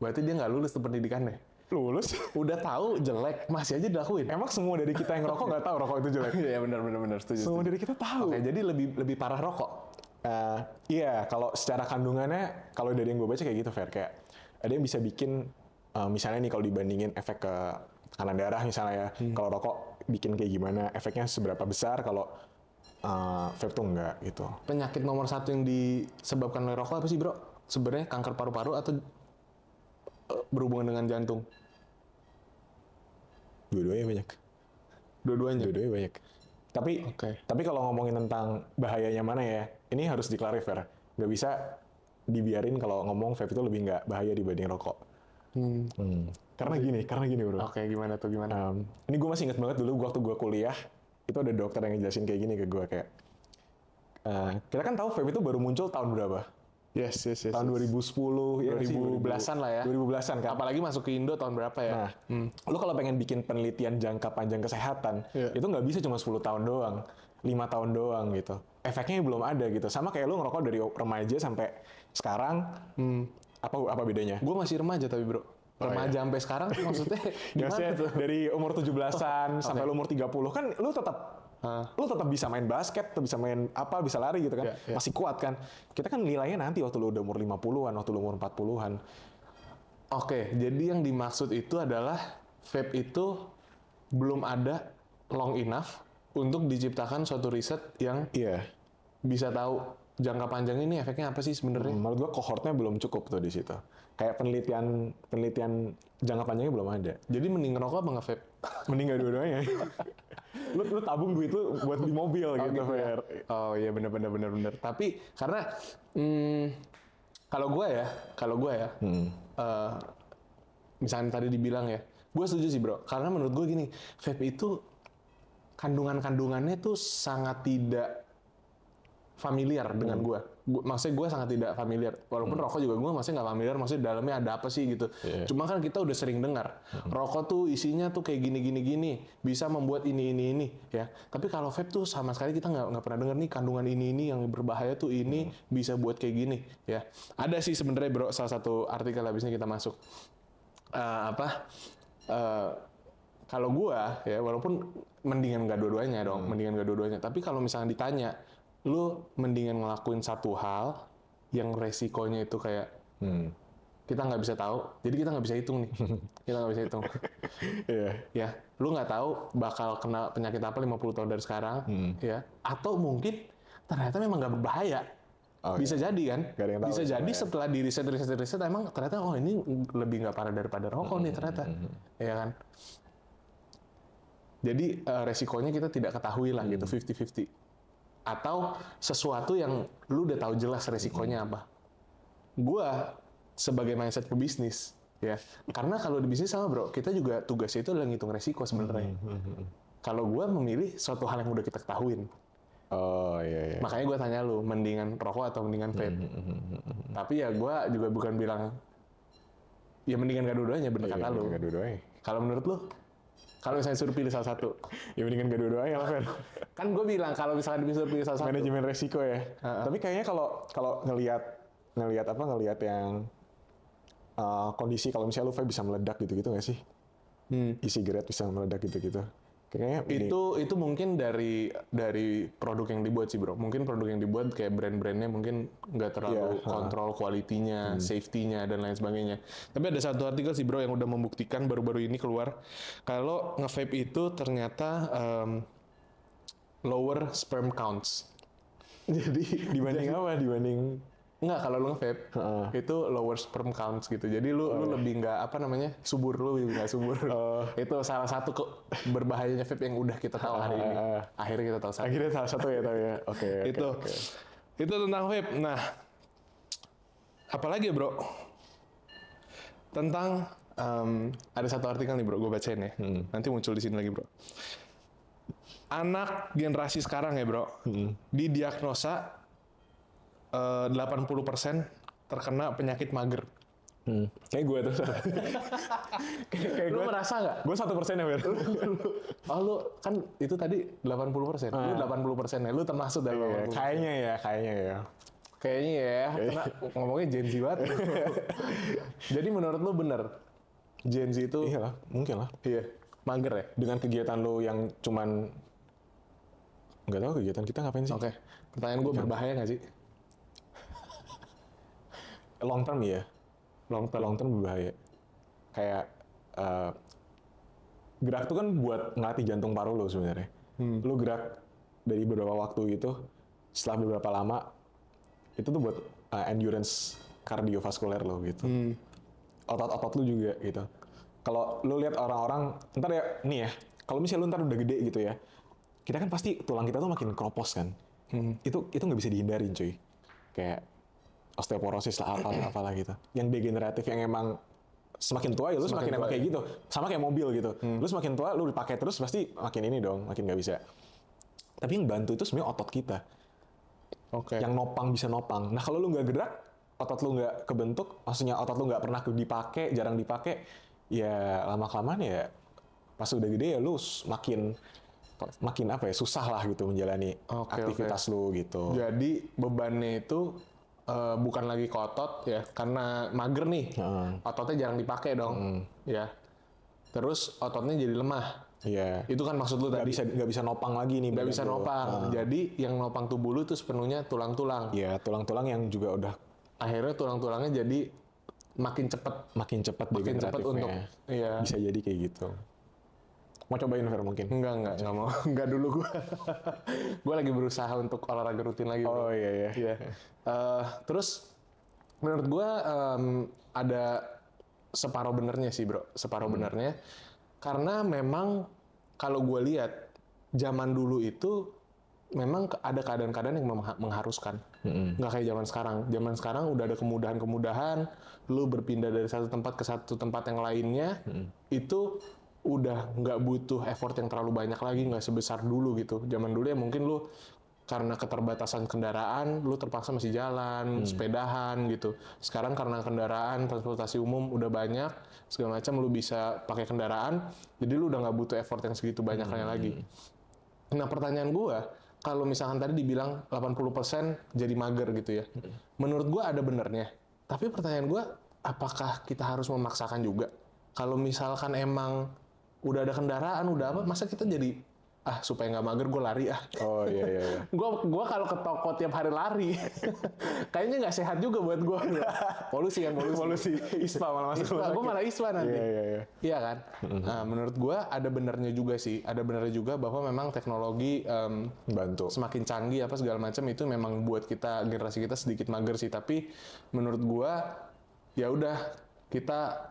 S1: Berarti dia nggak lulus tuh pendidikannya.
S2: Lulus?
S1: Udah tahu jelek, masih aja dilakuin.
S2: Emang semua dari kita yang ngerokok nggak tahu rokok itu jelek?
S1: Iya benar, setuju.
S2: Semua dari kita tahu.
S1: Oke, jadi lebih parah rokok.
S2: Iya, kalau secara kandungannya, kalau dari yang gue baca kayak gitu, Fer. Kayak ada yang bisa bikin, misalnya nih kalau dibandingin efek ke tekanan darah misalnya ya, kalau rokok bikin kayak gimana, efeknya seberapa besar, kalau vape tuh enggak gitu.
S1: Penyakit nomor 1 yang disebabkan oleh rokok apa sih bro? Sebenarnya kanker paru-paru atau berhubungan dengan jantung?
S2: Dua-duanya banyak.
S1: Dua-duanya?
S2: Dua-duanya banyak. Tapi kalau ngomongin tentang bahayanya mana ya, ini harus diklarifikasi. Nggak bisa dibiarin kalau ngomong vape itu lebih nggak bahaya dibanding rokok. Karena gini bro.
S1: Oke, gimana tuh gimana?
S2: Ini gue masih inget banget dulu waktu gue kuliah, itu ada dokter yang ngejelasin kayak gini ke gue kayak, kita kan tahu vape itu baru muncul tahun berapa?
S1: Yes.
S2: Tahun 2010, ya
S1: 2010-an lah ya.
S2: 2010-an kan.
S1: Apalagi masuk ke Indo tahun berapa ya?
S2: Nah, lu kalau pengen bikin penelitian jangka panjang kesehatan, itu nggak bisa cuma 10 tahun doang, 5 tahun doang gitu. Efeknya belum ada gitu. Sama kayak lu ngerokok dari remaja sampai sekarang, apa bedanya?
S1: Gue masih remaja tapi bro. Remaja sampai sekarang tuh maksudnya gimana tuh?
S2: Dari umur 17-an sampai lu umur 30 kan lu tetap bisa main basket, bisa main apa, bisa lari gitu kan.
S1: Yeah.
S2: Masih kuat kan. Kita kan nilainya nanti waktu lu udah umur 50-an, waktu lu umur 40-an.
S1: Oke, jadi yang dimaksud itu adalah vape itu belum ada long enough untuk diciptakan suatu riset yang bisa tahu jangka panjang ini efeknya apa sih sebenarnya?
S2: Menurut gua kohortnya belum cukup tuh di situ. Kayak penelitian jangka panjangnya belum ada.
S1: Jadi mending ngerokok apa nge-vape?
S2: Mending nggak dua-duanya. lu tabung duit lu buat beli mobil gitu, Fer.
S1: Oh iya benar. Tapi karena kalau gue ya, misalnya tadi dibilang ya, gue setuju sih bro. Karena menurut gue gini, vape itu kandungannya tuh sangat tidak familiar dengan gue. Maksudnya gue sangat tidak familiar. Walaupun rokok juga gue maksudnya nggak familiar. Maksudnya dalamnya ada apa sih gitu. Cuma kan kita udah sering dengar. Rokok tuh isinya tuh kayak gini. Bisa membuat ini. Ya. Tapi kalau vape tuh sama sekali kita nggak pernah dengar nih kandungan ini yang berbahaya tuh ini bisa buat kayak gini. Ya. Ada sih sebenarnya bro salah satu artikel habisnya kita masuk. kalau gua ya walaupun mendingan nggak dua-duanya dong, mendingan nggak dua-duanya. Tapi kalau misalnya ditanya, lu mendingan ngelakuin satu hal yang resikonya itu kayak kita nggak bisa tahu, jadi kita nggak bisa hitung nih, kita nggak bisa hitung.
S2: Iya.
S1: Ya, lu nggak tahu bakal kena penyakit apa 50 tahun dari sekarang, ya. Atau mungkin ternyata memang nggak berbahaya. Bisa jadi kan?
S2: Nggak ada yang tahu
S1: Bisa jadi
S2: sebenarnya.
S1: setelah di riset emang ternyata oh ini lebih nggak parah daripada rokok nih ternyata, ya kan? Jadi resikonya kita tidak ketahui lah gitu, 50-50. Atau sesuatu yang lu udah tahu jelas resikonya apa. Gua sebagai mindset pebisnis, ya. Karena kalau di bisnis sama bro, kita juga tugasnya itu adalah ngitung resiko sebenarnya. Kalau gue memilih suatu hal yang udah kita ketahuin,
S2: Oh iya.
S1: makanya gue tanya lu, mendingan rokok atau mendingan vape? Tapi ya gue juga bukan bilang, ya mendingan gak dua-duanya, bener kata lu.
S2: Nggak dua-duanya.
S1: Kalau menurut lu, kalau misalnya suruh pilih salah satu,
S2: Ya mendingan nggak dua-duanya lah, Fer.
S1: kan gue bilang kalau misalnya disuruh pilih salah satu,
S2: Manajemen resiko ya. Tapi kayaknya kalau ngelihat yang kondisi kalau misalnya lu vape bisa meledak gitu-gitu nggak sih? E-cigarette bisa meledak gitu-gitu. Kayaknya
S1: itu mungkin dari produk yang dibuat sih bro. Mungkin produk yang dibuat kayak brand-brandnya mungkin nggak terlalu kontrol kualitinya, safety-nya dan lain sebagainya. Tapi ada satu artikel sih bro yang udah membuktikan baru-baru ini keluar kalau nge-vape itu ternyata lower sperm counts. Jadi
S2: dibanding apa? Dibanding
S1: enggak, kalau lu nge-vape itu lower sperm counts gitu. Jadi lu lebih nggak apa namanya subur, lu lebih nggak subur. Itu salah satu berbahayanya vape yang udah kita tahu hari ini. Akhirnya kita tahu satu.
S2: akhirnya salah satu ya tapi ya. Oke.
S1: Itu tentang vape. Nah, apalagi bro? Tentang ada satu artikel nih bro, gue bacain ya. Nanti muncul di sini lagi bro. Anak generasi sekarang ya bro, didiagnosa 80% terkena penyakit mager.
S2: Kayak gue tuh. kayak
S1: Lu
S2: gue
S1: merasa nggak?
S2: Gue 1% ya, Fer.
S1: Oh lu kan itu tadi 80%. Lu 80% ya, lu termasuk dari 80%.
S2: Kayaknya ya.
S1: Kayaknya ya, karena ngomongnya Gen Z banget. Jadi menurut lu bener, Gen Z itu
S2: Iya lah, mungkin lah.
S1: iya, mager ya?
S2: Dengan kegiatan lu yang cuman nggak tahu kegiatan kita ngapain sih?
S1: Oke, pertanyaan gue berbahaya nggak sih?
S2: Long term ya.
S1: Long
S2: Long term berbahaya. Kayak gerak tuh kan buat ngelatih jantung paru lo sebenarnya. Lu gerak dari beberapa waktu gitu, setelah beberapa lama itu tuh buat endurance kardiovaskuler lo gitu. Otot-otot lu juga gitu. Kalau lu lihat orang-orang, ntar ya, nih ya, kalau misalnya lu ntar udah gede gitu ya, kita kan pasti tulang kita tuh makin keropos kan. Itu nggak bisa dihindarin cuy. Kayak osteoporosis lah, apalah gitu. Yang degeneratif yang emang semakin tua ya lu semakin emang kayak gitu. Sama kayak mobil gitu. Lu semakin tua, lu dipakai terus pasti makin ini dong, makin nggak bisa. Tapi yang bantu itu sebenarnya otot kita.
S1: Oke.
S2: Yang nopang bisa nopang. Nah kalau lu nggak gerak, otot lu nggak kebentuk, maksudnya otot lu nggak pernah dipakai, jarang dipakai, ya lama-kelamaan ya pas udah gede ya lu makin apa ya, susah lah gitu menjalani aktivitas lu gitu.
S1: Jadi bebannya itu bukan lagi ke otot ya, karena mager nih, ototnya jarang dipakai dong, ya. Terus ototnya jadi lemah.
S2: Iya.
S1: Itu kan maksud lu tadi.
S2: Nggak bisa nopang lagi nih.
S1: Nggak bisa nopang. Jadi yang nopang tubuh lu itu sepenuhnya tulang-tulang.
S2: Iya, tulang-tulang yang juga udah
S1: akhirnya tulang-tulangnya jadi makin cepat
S2: degeneratifnya.
S1: iya.
S2: Bisa jadi kayak gitu. Mau cobain Fer mungkin?
S1: Enggak mau. Enggak dulu gue. Gue lagi berusaha untuk olahraga rutin lagi.
S2: Oh iya.
S1: Terus menurut gue ada separuh benernya sih bro. Separuh benernya. Karena memang kalau gue lihat zaman dulu itu memang ada keadaan-keadaan yang mengharuskan. Nggak kayak zaman sekarang. Zaman sekarang udah ada kemudahan-kemudahan. Lu berpindah dari satu tempat ke satu tempat yang lainnya. Itu udah nggak butuh effort yang terlalu banyak lagi. Nggak sebesar dulu gitu. Zaman dulu ya mungkin lu karena keterbatasan kendaraan, lu terpaksa masih jalan, sepedahan gitu. Sekarang karena kendaraan, transportasi umum udah banyak, segala macam lu bisa pakai kendaraan. Jadi lu udah nggak butuh effort yang segitu banyaknya lagi. Nah pertanyaan gua, kalau misalkan tadi dibilang 80% jadi mager gitu ya. Menurut gua ada benernya. Tapi pertanyaan gua, apakah kita harus memaksakan juga? Kalau misalkan emang udah ada kendaraan, udah apa, masa kita jadi supaya nggak mager gue lari
S2: Oh iya.
S1: Gua kalau ke toko tiap hari lari, kayaknya nggak sehat juga buat gue. Polusi kan, polusi.
S2: ISPA malah masuk.
S1: Gue malah ISPA nanti.
S2: Iya.
S1: Iya kan? Nah, menurut gue ada benernya juga sih. Ada benernya juga bahwa memang teknologi
S2: Bantu.
S1: semakin canggih apa segala macam itu memang buat kita, generasi kita sedikit mager sih. Tapi menurut gue ya udah, kita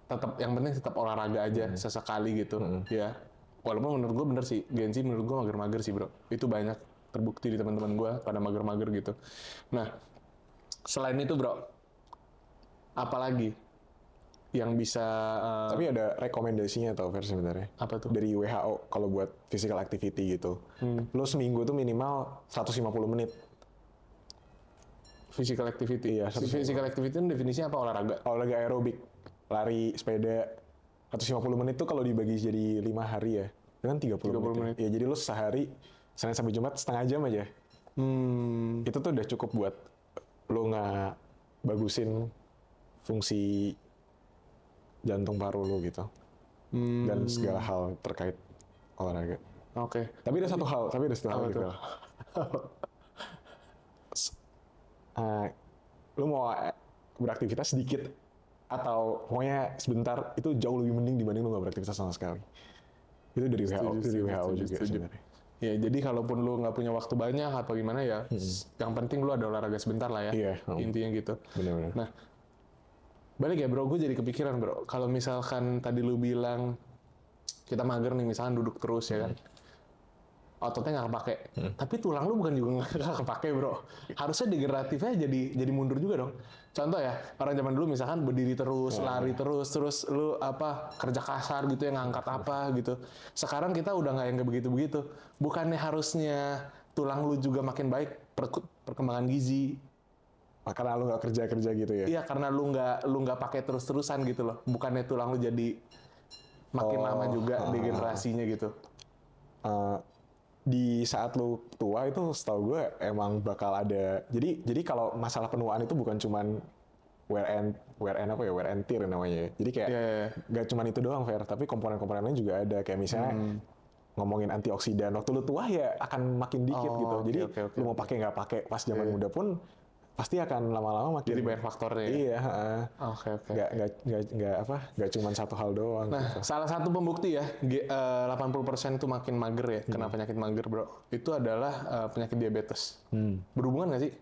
S1: tetap, yang penting tetap olahraga aja sesekali gitu. Ya. Walaupun menurut gue bener sih, Gen Z menurut gue mager-mager sih bro. Itu banyak terbukti di teman-teman gue pada mager-mager gitu. Nah, selain itu bro, apalagi yang bisa...
S2: Tapi ada rekomendasinya tau versi sebenarnya.
S1: Apa tuh?
S2: Dari WHO kalau buat physical activity gitu. Lo seminggu tuh minimal 150 menit.
S1: Physical activity.
S2: Iya,
S1: Physical activity itu definisinya apa?
S2: Olahraga aerobik. Lari, sepeda. 150 menit tuh kalau dibagi jadi 5 hari ya. Dengan 30 menit. Ya, jadi lo sehari, Senin sampai Jumat setengah jam aja. Itu tuh udah cukup buat lo nggak bagusin fungsi jantung paru lo gitu. Dan segala hal terkait olahraga.
S1: Oke.
S2: Tapi ada satu hal gitu. Lo mau beraktivitas sedikit atau pokoknya sebentar, itu jauh lebih mending dibanding lo nggak beraktivitas sama sekali. Itu dari WHO juga sebenarnya.
S1: Ya, jadi kalaupun lu nggak punya waktu banyak apa gimana ya, yang penting lu ada olahraga sebentar lah ya.
S2: Iya.
S1: Intinya gitu.
S2: Benar-benar.
S1: Nah, balik ya bro, gue jadi kepikiran bro. Kalau misalkan tadi lu bilang kita mager nih, misalkan duduk terus ya kan, ototnya nggak kepake. Tapi tulang lu bukan juga nggak kepake bro. Harusnya degeneratifnya jadi mundur juga dong. Contoh ya, orang zaman dulu misalkan berdiri terus, lari terus lu kerja kasar gitu, yang ngangkat apa gitu. Sekarang kita udah nggak yang kayak begitu-begitu. Bukannya harusnya tulang lu juga makin baik, perkembangan gizi.
S2: Karena lu nggak kerja gitu ya?
S1: Iya, karena lu nggak pakai terus-terusan gitu loh. Bukannya tulang lu jadi makin lama juga degenerasinya gitu.
S2: Di saat lu tua itu setahu gue emang bakal ada. Jadi kalau masalah penuaan itu bukan cuman wear and tear namanya. Jadi kayak nggak cuman itu doang Fer, tapi komponen-komponen lain juga ada. Kayak misalnya ngomongin antioksidan, waktu lu tua ya akan makin dikit gitu. Jadi lu mau pakai nggak pakai pas zaman muda pun pasti akan lama-lama makin.
S1: Jadi banyak faktornya.
S2: Iya.
S1: Oke.
S2: Nggak cuma satu hal doang.
S1: Nah,
S2: gitu.
S1: salah satu pembukti ya, 80% itu makin mager ya, kena penyakit mager bro. Itu adalah penyakit diabetes. Berhubungan nggak sih?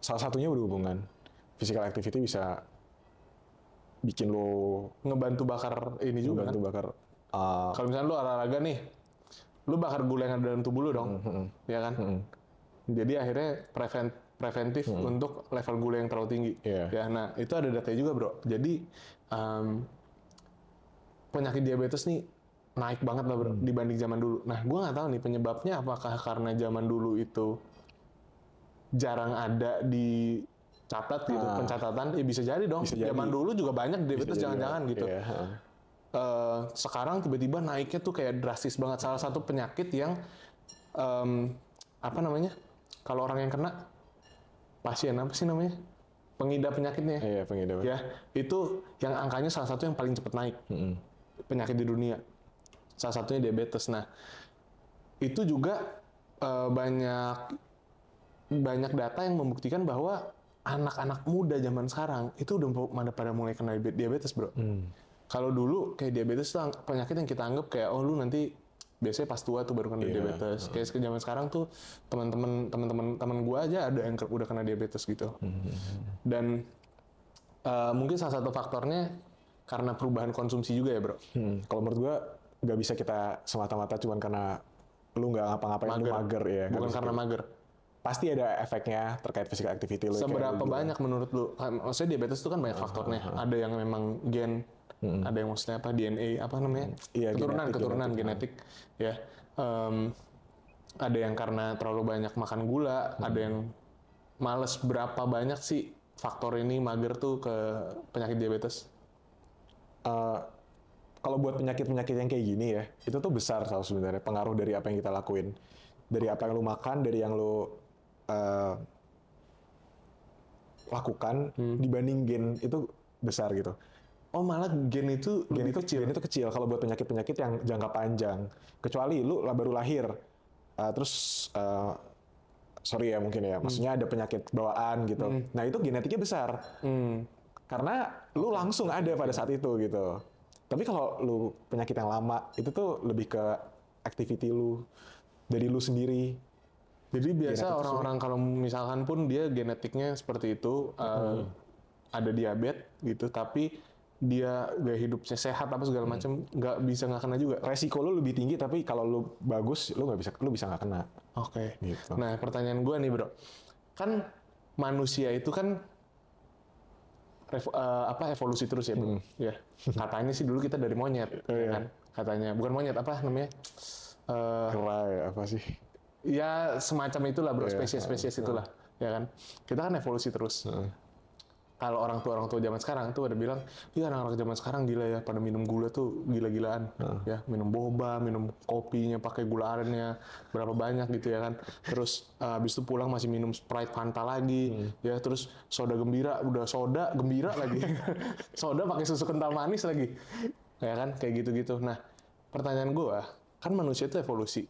S2: Salah satunya berhubungan. Physical activity bisa bikin lo
S1: Ngebantu bakar ini juga kan?
S2: bakar.
S1: Kalau misalnya lu olahraga nih, lu bakar gula yang ada dalam tubuh lu dong, ya kan? Jadi akhirnya preventif untuk level gula yang terlalu tinggi. Ya, nah itu ada datanya juga bro. Jadi penyakit diabetes nih naik banget lah bro dibanding zaman dulu. Nah gue nggak tahu nih penyebabnya, apakah karena zaman dulu itu jarang ada di catat gitu, pencatatan. Ya bisa jadi dong. Zaman dulu juga banyak diabetes, jangan-jangan gitu. Sekarang tiba-tiba naiknya tuh kayak drastis banget. Salah satu penyakit yang kalau orang yang kena, pasien apa sih namanya, pengidap penyakitnya.
S2: Iya, pengidap.
S1: Ya, itu yang angkanya salah satu yang paling cepat naik penyakit di dunia. Salah satunya diabetes. Nah, itu juga banyak data yang membuktikan bahwa anak-anak muda zaman sekarang itu udah pada mulai kena diabetes bro. Kalau dulu kayak diabetes itu penyakit yang kita anggap kayak lu nanti biasanya pas tua tuh baru kena diabetes. Kayak zaman sekarang tuh teman gue aja ada yang udah kena diabetes gitu. Dan mungkin salah satu faktornya karena perubahan konsumsi juga ya bro.
S2: Kalau menurut gue nggak bisa kita semata-mata cuman karena lu nggak ngapa-ngapain lu mager ya.
S1: Bukan karena mager.
S2: Pasti ada efeknya terkait physical activity lu.
S1: Seberapa banyak menurut lu? Maksudnya diabetes itu kan banyak faktornya. Ada yang memang gen, ada yang maksudnya DNA apa namanya? Keturunan genetik. Ya. Ada yang karena terlalu banyak makan gula, ada yang males. Berapa banyak sih faktor ini mager tuh ke penyakit diabetes?
S2: Kalau buat penyakit-penyakit yang kayak gini ya, itu tuh besar sebenarnya pengaruh dari apa yang kita lakuin. Dari apa yang lu makan, dari yang lu lakukan dibanding gen itu besar gitu.
S1: Oh malah gen itu
S2: Gen itu kecil kalau buat penyakit-penyakit yang jangka panjang. Kecuali lu baru lahir, terus sorry ya mungkin ya, maksudnya ada penyakit bawaan gitu. Nah itu genetiknya besar. Karena lu langsung ada pada saat itu gitu. Tapi kalau lu penyakit yang lama, itu tuh lebih ke activity lu, dari lu sendiri.
S1: Jadi biasa orang-orang kalau misalkan pun dia genetiknya seperti itu, ada diabetes gitu, tapi dia gaya hidupnya sehat apa segala macam, nggak kena juga.
S2: Resiko lu lebih tinggi, tapi kalau lu bagus, lu bisa nggak kena.
S1: Oke.
S2: Gitu.
S1: Nah pertanyaan gue nih bro, kan manusia itu kan evolusi terus ya bro. Ya. Katanya sih dulu kita dari monyet, ya kan? Katanya bukan monyet, apa namanya?
S2: Kera ya, apa sih?
S1: Ya semacam itulah bro, spesies-spesies itulah, ya kan? Kita kan evolusi terus. Kalau orang tua zaman sekarang tuh ada bilang, iya anak-anak zaman sekarang gila ya, pada minum gula tuh gila-gilaan, ya minum boba, minum kopinya pakai gula arennya berapa banyak gitu ya kan. Terus habis itu pulang masih minum Sprite Fanta lagi, ya terus soda gembira, udah soda gembira lagi, soda pakai susu kental manis lagi, ya kan kayak gitu-gitu. Nah pertanyaan gua, kan manusia itu evolusi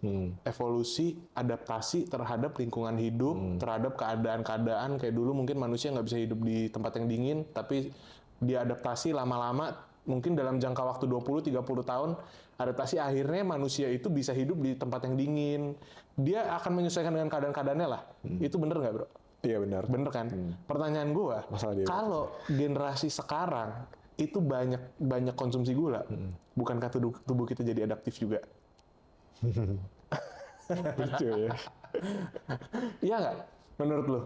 S1: adaptasi terhadap lingkungan hidup, terhadap keadaan-keadaan kayak dulu mungkin manusia nggak bisa hidup di tempat yang dingin, tapi dia adaptasi lama-lama mungkin dalam jangka waktu 20-30 tahun adaptasi akhirnya manusia itu bisa hidup di tempat yang dingin, dia akan menyesuaikan dengan keadaan-keadaannya lah. Itu bener nggak bro?
S2: Iya benar.
S1: Bener kan? Pertanyaan gua, kalau generasi sekarang itu banyak konsumsi gula, bukankah tubuh kita jadi adaptif juga?
S2: Lucu ya.
S1: Iya nggak? Menurut lo?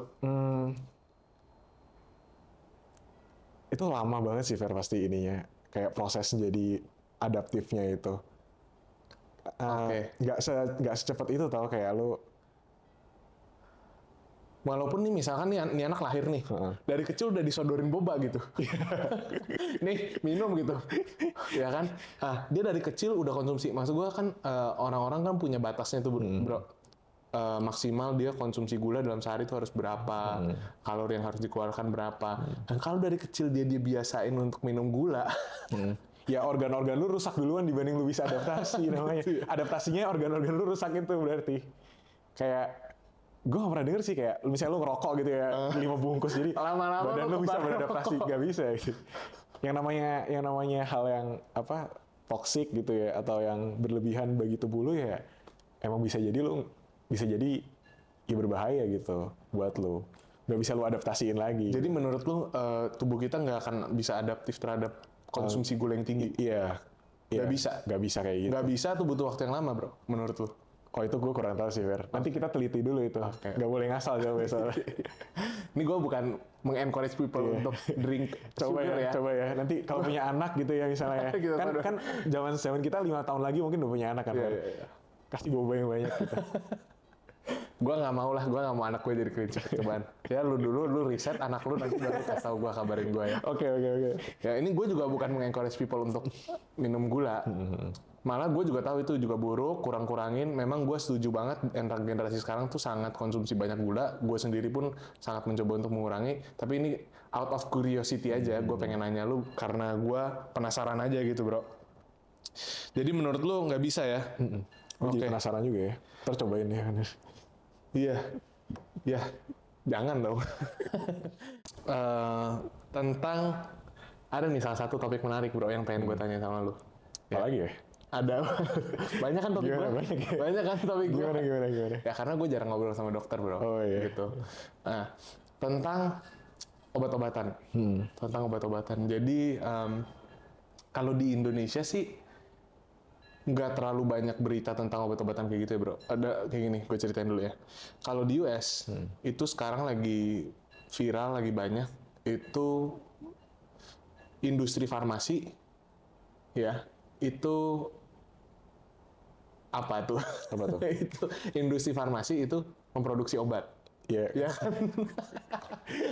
S2: Itu lama banget sih Fer pasti ininya. Kayak proses jadi adaptifnya itu. Nggak secepat itu tau kayak lu.
S1: Walaupun nih misalkan nih anak lahir nih, dari kecil udah disodorin boba gitu. Nih minum gitu. Ya kan? Ah, dia dari kecil udah konsumsi. Maksud gua kan orang-orang kan punya batasnya tuh bro. Maksimal dia konsumsi gula dalam sehari itu harus berapa, kalori yang harus dikeluarkan berapa. Dan kalau dari kecil dia biasain untuk minum gula,
S2: ya organ-organ lu rusak duluan dibanding lu bisa adaptasi namanya. Adaptasinya organ-organ lu rusak itu berarti. Kayak gue gak pernah denger sih kayak misalnya lu ngerokok gitu ya 5 bungkus jadi
S1: lama-lama
S2: badan lu bisa beradaptasi, gak bisa gitu. Yang namanya hal yang apa toksik gitu ya atau yang berlebihan bagi tubuh lu ya emang bisa jadi ya berbahaya gitu buat lu. Gak bisa lu adaptasiin lagi.
S1: Jadi menurut lu tubuh kita nggak akan bisa adaptif terhadap konsumsi gula yang tinggi?
S2: Iya.
S1: Gak bisa?
S2: Gak bisa kayak gitu.
S1: Gak bisa tuh butuh waktu yang lama bro, menurut lu?
S2: Oh itu gue kurang tahu sih Fer. Nanti kita teliti dulu itu.
S1: Okay.
S2: Gak boleh ngasal jawabnya soalnya.
S1: Ini gue bukan mengencourage people untuk drink
S2: coba
S1: sugar ya.
S2: Coba ya. Nanti kalau punya anak gitu ya misalnya.
S1: Gitu,
S2: kan zaman kita 5 tahun lagi mungkin udah punya anak kan.
S1: Yeah.
S2: Kasih boba yang banyak gitu.
S1: Gue nggak mau lah, gue nggak mau anak gue jadi kelinci cobaan. Ya lu dulu, lu riset anak lu nanti baru kasih tahu gue, kabarin gue ya.
S2: Oke.
S1: Ya ini gue juga bukan mengencourage people untuk minum gula. Malah gue juga tahu itu juga buruk, kurang-kurangin. Memang gue setuju banget generasi sekarang tuh sangat konsumsi banyak gula. Gue sendiri pun sangat mencoba untuk mengurangi. Tapi ini out of curiosity aja, gue pengen nanya lu karena gue penasaran aja gitu bro. Jadi menurut lu nggak bisa ya?
S2: Gue jadi penasaran juga ya. Ntar cobain ya.
S1: Iya, jangan dong. Tentang ada nih salah satu topik menarik bro yang pengen gue tanya sama lu.
S2: Apalagi ya?
S1: Ada banyak kan topik gue. Banyak kan topik gue.
S2: Gimana?
S1: Ya karena gue jarang ngobrol sama dokter bro.
S2: Oh iya.
S1: Gitu. Nah tentang obat-obatan. Tentang obat-obatan. Jadi kalau di Indonesia sih nggak terlalu banyak berita tentang obat-obatan kayak gitu ya bro. Ada kayak gini, gue ceritain dulu ya. Kalau di US itu sekarang lagi viral, lagi banyak itu industri farmasi, ya itu apa tuh? Itu industri farmasi itu memproduksi obat.
S2: Iya.
S1: Ya kan?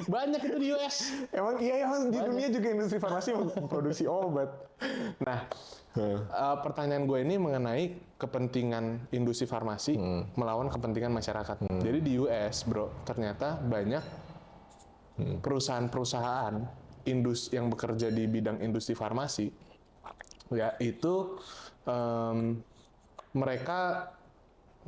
S1: Banyak itu di US.
S2: Emang di dunia juga industri farmasi memproduksi obat.
S1: Nah, pertanyaan gue ini mengenai kepentingan industri farmasi melawan kepentingan masyarakat. Jadi di US, bro, ternyata banyak perusahaan-perusahaan yang bekerja di bidang industri farmasi, ya itu mereka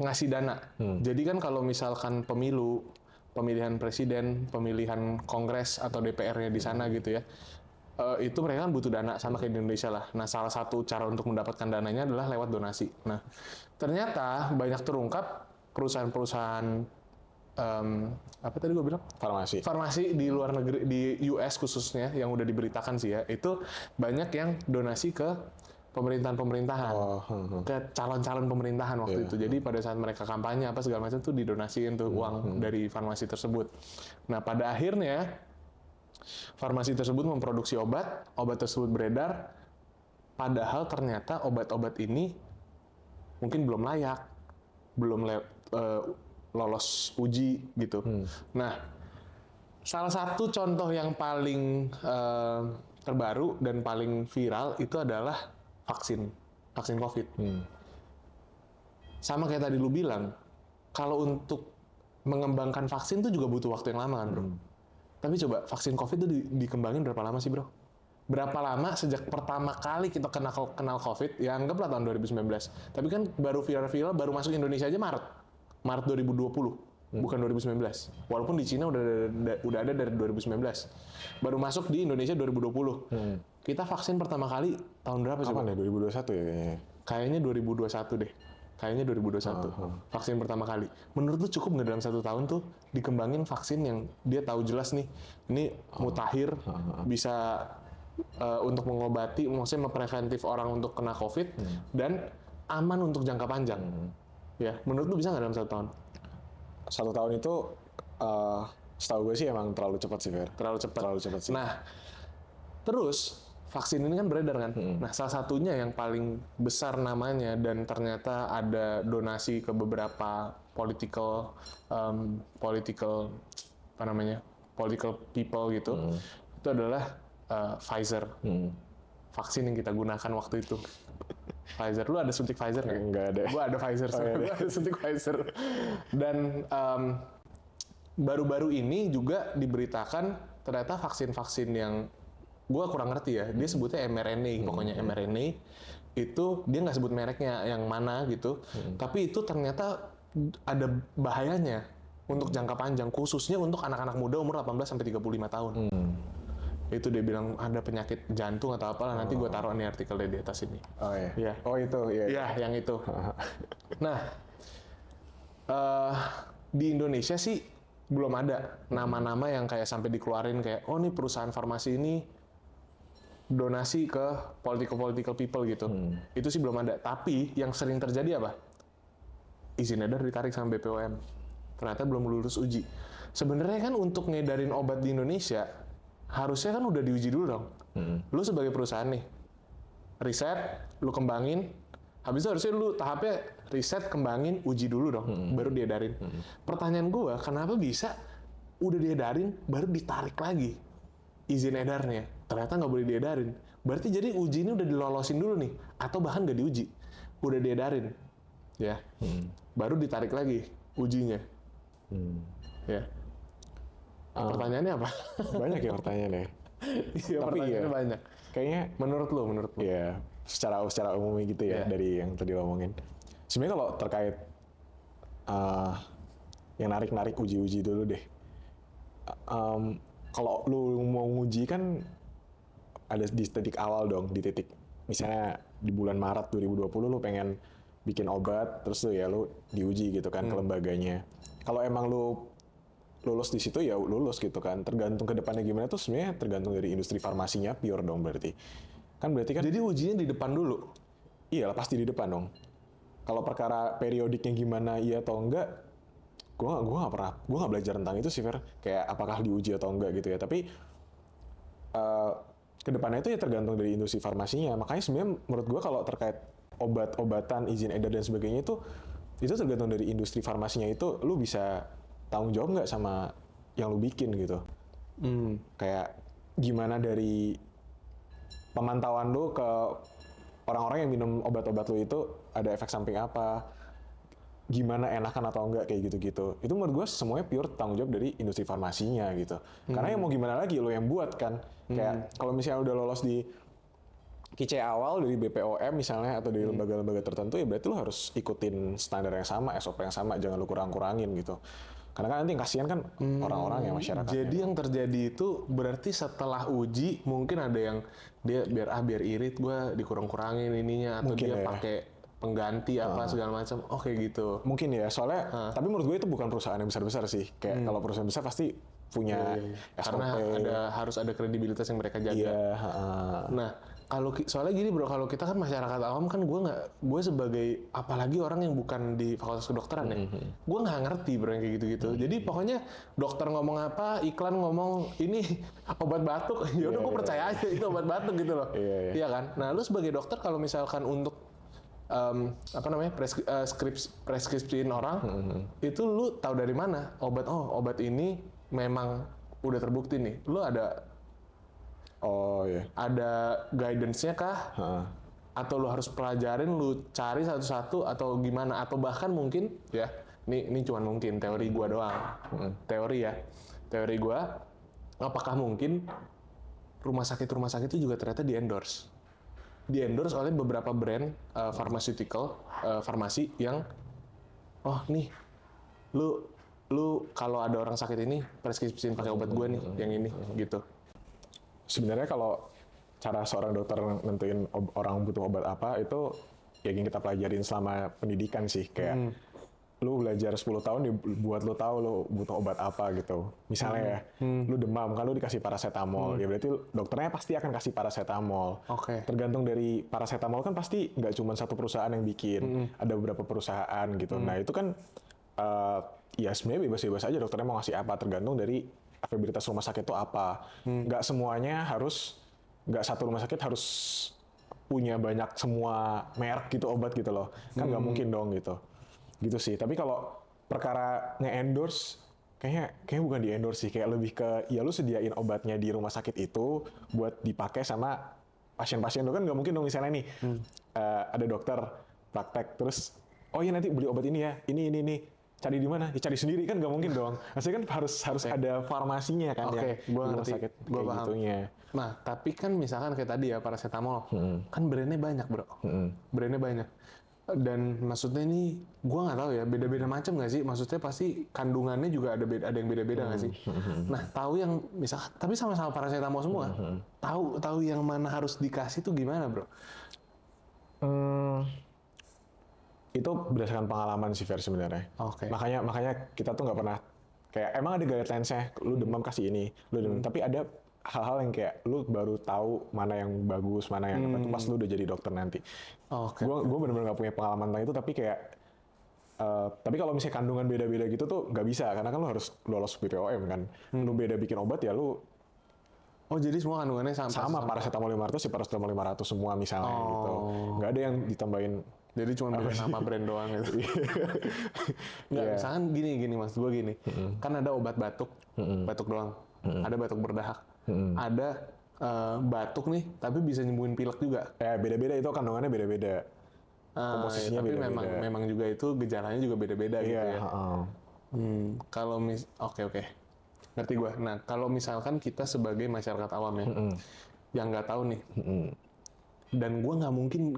S1: ngasih dana. Jadi kan kalau misalkan pemilihan presiden, pemilihan kongres atau DPR-nya di sana gitu ya, itu mereka kan butuh dana sama kayak di Indonesia lah. Nah, salah satu cara untuk mendapatkan dananya adalah lewat donasi. Nah, ternyata banyak terungkap perusahaan-perusahaan apa tadi gue bilang? Farmasi di luar negeri, di US khususnya, yang udah diberitakan sih ya, itu banyak yang donasi ke pemerintahan, ke calon-calon pemerintahan waktu itu. Jadi pada saat mereka kampanye apa segala macam tuh didonasiin tuh uang dari farmasi tersebut. Nah, pada akhirnya farmasi tersebut memproduksi obat tersebut beredar, padahal ternyata obat-obat ini mungkin belum layak, belum lolos uji gitu. Nah, salah satu contoh yang paling terbaru dan paling viral itu adalah vaksin COVID. Sama kayak tadi lu bilang, kalau untuk mengembangkan vaksin itu juga butuh waktu yang lama kan, bro. Tapi coba vaksin COVID itu dikembangin berapa lama sih, bro? Berapa lama sejak pertama kali kita kenal COVID, ya anggaplah tahun 2019. Tapi kan baru viral, baru masuk Indonesia aja Maret 2020, bukan 2019. Walaupun di Cina udah ada dari 2019. Baru masuk di Indonesia 2020. Kita vaksin pertama kali tahun berapa sih?
S2: Kapan ya? 2021 ya kayaknya?
S1: Kayaknya 2021 deh. Kayaknya 2021. Vaksin pertama kali. Menurut lu cukup nggak dalam 1 tahun tuh dikembangin vaksin yang dia tahu jelas nih, ini mutakhir, bisa untuk mengobati, maksudnya mempreventif orang untuk kena COVID, dan aman untuk jangka panjang. Ya, menurut lu bisa nggak dalam 1 tahun?
S2: 1 tahun itu, setahu gue sih emang terlalu cepat sih, Fer.
S1: Terlalu cepat sih. Nah, terus vaksin ini kan beredar kan. Nah, salah satunya yang paling besar namanya dan ternyata ada donasi ke beberapa political people gitu. Itu adalah Pfizer. Vaksin yang kita gunakan waktu itu. Pfizer. Lu ada suntik Pfizer nggak?
S2: Nggak ada.
S1: Gua ada Pfizer. Gua ada suntik Pfizer. Dan baru-baru ini juga diberitakan ternyata vaksin-vaksin yang gue kurang ngerti ya, dia sebutnya mRNA, pokoknya mRNA itu dia nggak sebut mereknya yang mana gitu, tapi itu ternyata ada bahayanya untuk jangka panjang, khususnya untuk anak-anak muda umur 18-35 tahun. Itu dia bilang ada penyakit jantung atau apalah, nanti gue taruh nih artikelnya di atas ini.
S2: Oh iya.
S1: Ya.
S2: Oh itu, iya.
S1: Iya, yang itu. Nah, di Indonesia sih belum ada nama-nama yang kayak sampai dikeluarin kayak, oh nih perusahaan farmasi ini donasi ke political people gitu. Itu sih belum ada. Tapi yang sering terjadi apa? Izin edar ditarik sama BPOM. Ternyata belum lulus uji. Sebenarnya kan untuk ngedarin obat di Indonesia, harusnya kan udah diuji dulu dong. Lu sebagai perusahaan nih, riset, lu kembangin, habis itu harusnya lu tahapnya riset, kembangin, uji dulu dong, baru diedarin. Pertanyaan gua, kenapa bisa udah diedarin, baru ditarik lagi izin edarnya? Ternyata nggak boleh diedarin. Berarti jadi uji ini udah dilolosin dulu nih, atau bahkan nggak diuji, udah diedarin, ya, baru ditarik lagi ujinya, ya. Pertanyaannya apa?
S2: Banyak ya pertanyaannya.
S1: Iya, pertanyaannya banyak.
S2: Kayaknya
S1: menurut lu.
S2: Ya, secara umum gitu ya, dari yang tadi lo omongin. Sebenarnya kalau terkait yang narik uji dulu deh. Kalau lu mau nguji kan ada di titik awal dong, di titik misalnya di bulan Maret 2020 lu pengen bikin obat, terus lu diuji gitu kan ke lembaganya. Kalau emang lu lulus di situ ya lulus gitu kan. Tergantung ke depannya gimana tuh sebenarnya tergantung dari industri farmasinya pure dong berarti. Kan berarti kan.
S1: Jadi ujinya di depan dulu.
S2: Iya, pasti di depan dong. Kalau perkara periodiknya gimana iya atau enggak, gue nggak belajar tentang itu sih, Fer. Kayak apakah diuji atau enggak gitu ya. Tapi kedepannya itu ya tergantung dari industri farmasinya. Makanya sebenarnya menurut gue kalau terkait obat-obatan, izin edar dan sebagainya itu tergantung dari industri farmasinya itu lu bisa tanggung jawab nggak sama yang lu bikin gitu. Kayak gimana dari pemantauan lu ke orang-orang yang minum obat-obat lu itu ada efek samping apa. gimana enakan atau enggak kayak gitu-gitu. Itu menurut gue semuanya pure tanggung jawab dari industri farmasinya gitu. Karena yang mau gimana lagi lo yang buat kan. Kayak kalau misalnya udah lolos di KIC awal dari BPOM misalnya atau dari lembaga-lembaga tertentu ya berarti lo harus ikutin standar yang sama, SOP yang sama, jangan lo kurang-kurangin gitu. Karena kan nanti yang kasihan kan orang-orang ya masyarakat.
S1: Jadi yang terjadi itu berarti setelah uji mungkin ada yang dia biar irit gue dikurang-kurangin ininya atau
S2: Mungkin
S1: dia
S2: ya.
S1: pakai pengganti apa segala macam. Oke gitu.
S2: Mungkin ya, soalnya tapi menurut gue itu bukan perusahaan yang besar-besar sih. Kayak kalau perusahaan besar pasti punya SOP.
S1: Karena harus ada kredibilitas yang mereka jaga.
S2: Iya,
S1: Nah, soalnya gini bro, kalau kita kan masyarakat awam kan gue sebagai apalagi orang yang bukan di fakultas kedokteran ya, gue nggak ngerti bro yang kayak gitu-gitu. Jadi pokoknya dokter ngomong apa, iklan ngomong ini obat batuk, ya udah gue percaya aja itu obat batuk gitu loh. Iya kan. Nah, lu sebagai dokter kalau misalkan untuk preskripsiin orang, itu lu tahu dari mana obat ini memang udah terbukti nih. Lu ada guidance-nya kah? Atau lu harus pelajarin, lu cari satu-satu atau gimana? Atau bahkan mungkin ya, ini cuma mungkin teori gua doang. Teori gua, apakah mungkin rumah sakit itu juga ternyata di-endorse oleh beberapa brand farmasi yang nih lu kalau ada orang sakit ini preskripsiin pakai obat gue nih yang ini gitu.
S2: Sebenarnya kalau cara seorang dokter nentuin orang butuh obat apa itu ya yang kita pelajarin selama pendidikan sih. Kayak lu belajar 10 tahun buat lu tahu lu butuh obat apa gitu. Misalnya ya, lu demam kan lu dikasih paracetamol. Ya berarti dokternya pasti akan kasih paracetamol. Tergantung dari paracetamol kan pasti nggak cuma satu perusahaan yang bikin, ada beberapa perusahaan gitu. Nah itu kan ya sebenarnya bebas-bebas aja dokternya mau ngasih apa, tergantung dari availabilitas rumah sakit itu apa. Nggak semuanya nggak satu rumah sakit harus punya banyak semua merek gitu obat gitu loh. Kan nggak mungkin dong gitu. Gitu sih. Tapi kalau perkara nge-endorse, kayaknya bukan di-endorse sih. Kayak lebih ke, ya lu sediain obatnya di rumah sakit itu buat dipakai sama pasien-pasien. Lu kan nggak mungkin dong misalnya nih, ada dokter praktek, terus, oh iya nanti beli obat ini ya, ini. Cari di mana? Ya cari sendiri kan nggak mungkin dong. Maksudnya kan harus ada farmasinya kan ya.
S1: Gua ngerti.
S2: Sakit
S1: Gua paham.
S2: Gitunya.
S1: Nah, tapi kan misalkan kayak tadi ya paracetamol, kan brandnya banyak bro. Brandnya banyak. Dan maksudnya ini, gue nggak tahu ya, beda-beda macam nggak sih? Maksudnya pasti kandungannya juga ada yang beda-beda nggak sih? Nah, tahu yang misalkan, tapi sama-sama paracetamol semua. Tahu yang mana harus dikasih tuh gimana bro?
S2: Itu berdasarkan pengalaman sih Fer sebenarnya. Makanya kita tuh nggak pernah kayak emang ada guidelines-nya, lu demam kasih ini, lu demam. Tapi ada hal-hal yang kayak lu baru tahu mana yang bagus, mana yang apa itu pas lu udah jadi dokter nanti. Gue benar-benar nggak punya pengalaman tentang itu, tapi kayak tapi kalau misalnya kandungan beda-beda gitu tuh nggak bisa, karena kan lu harus lolos BPOM kan. Lu beda bikin obat ya lu.
S1: Oh jadi semua kandungannya sama
S2: paracetamol 500 ya paracetamol 500 semua misalnya gitu. Nggak ada yang ditambahin.
S1: Jadi cuma beda nama brand doang gitu. Nggak, misalkan gini mas, gue gini. Kan ada obat batuk doang. Ada batuk berdahak. Ada batuk nih, tapi bisa nyembuhin pilek juga.
S2: Ya beda-beda itu kandungannya beda-beda. Komposisinya
S1: tapi
S2: beda-beda.
S1: memang juga itu gejalanya juga beda-beda gitu ya. Kalau oke. Ngerti gue. Nah, kalau misalkan kita sebagai masyarakat awam ya, yang nggak tahu nih, dan gue nggak mungkin,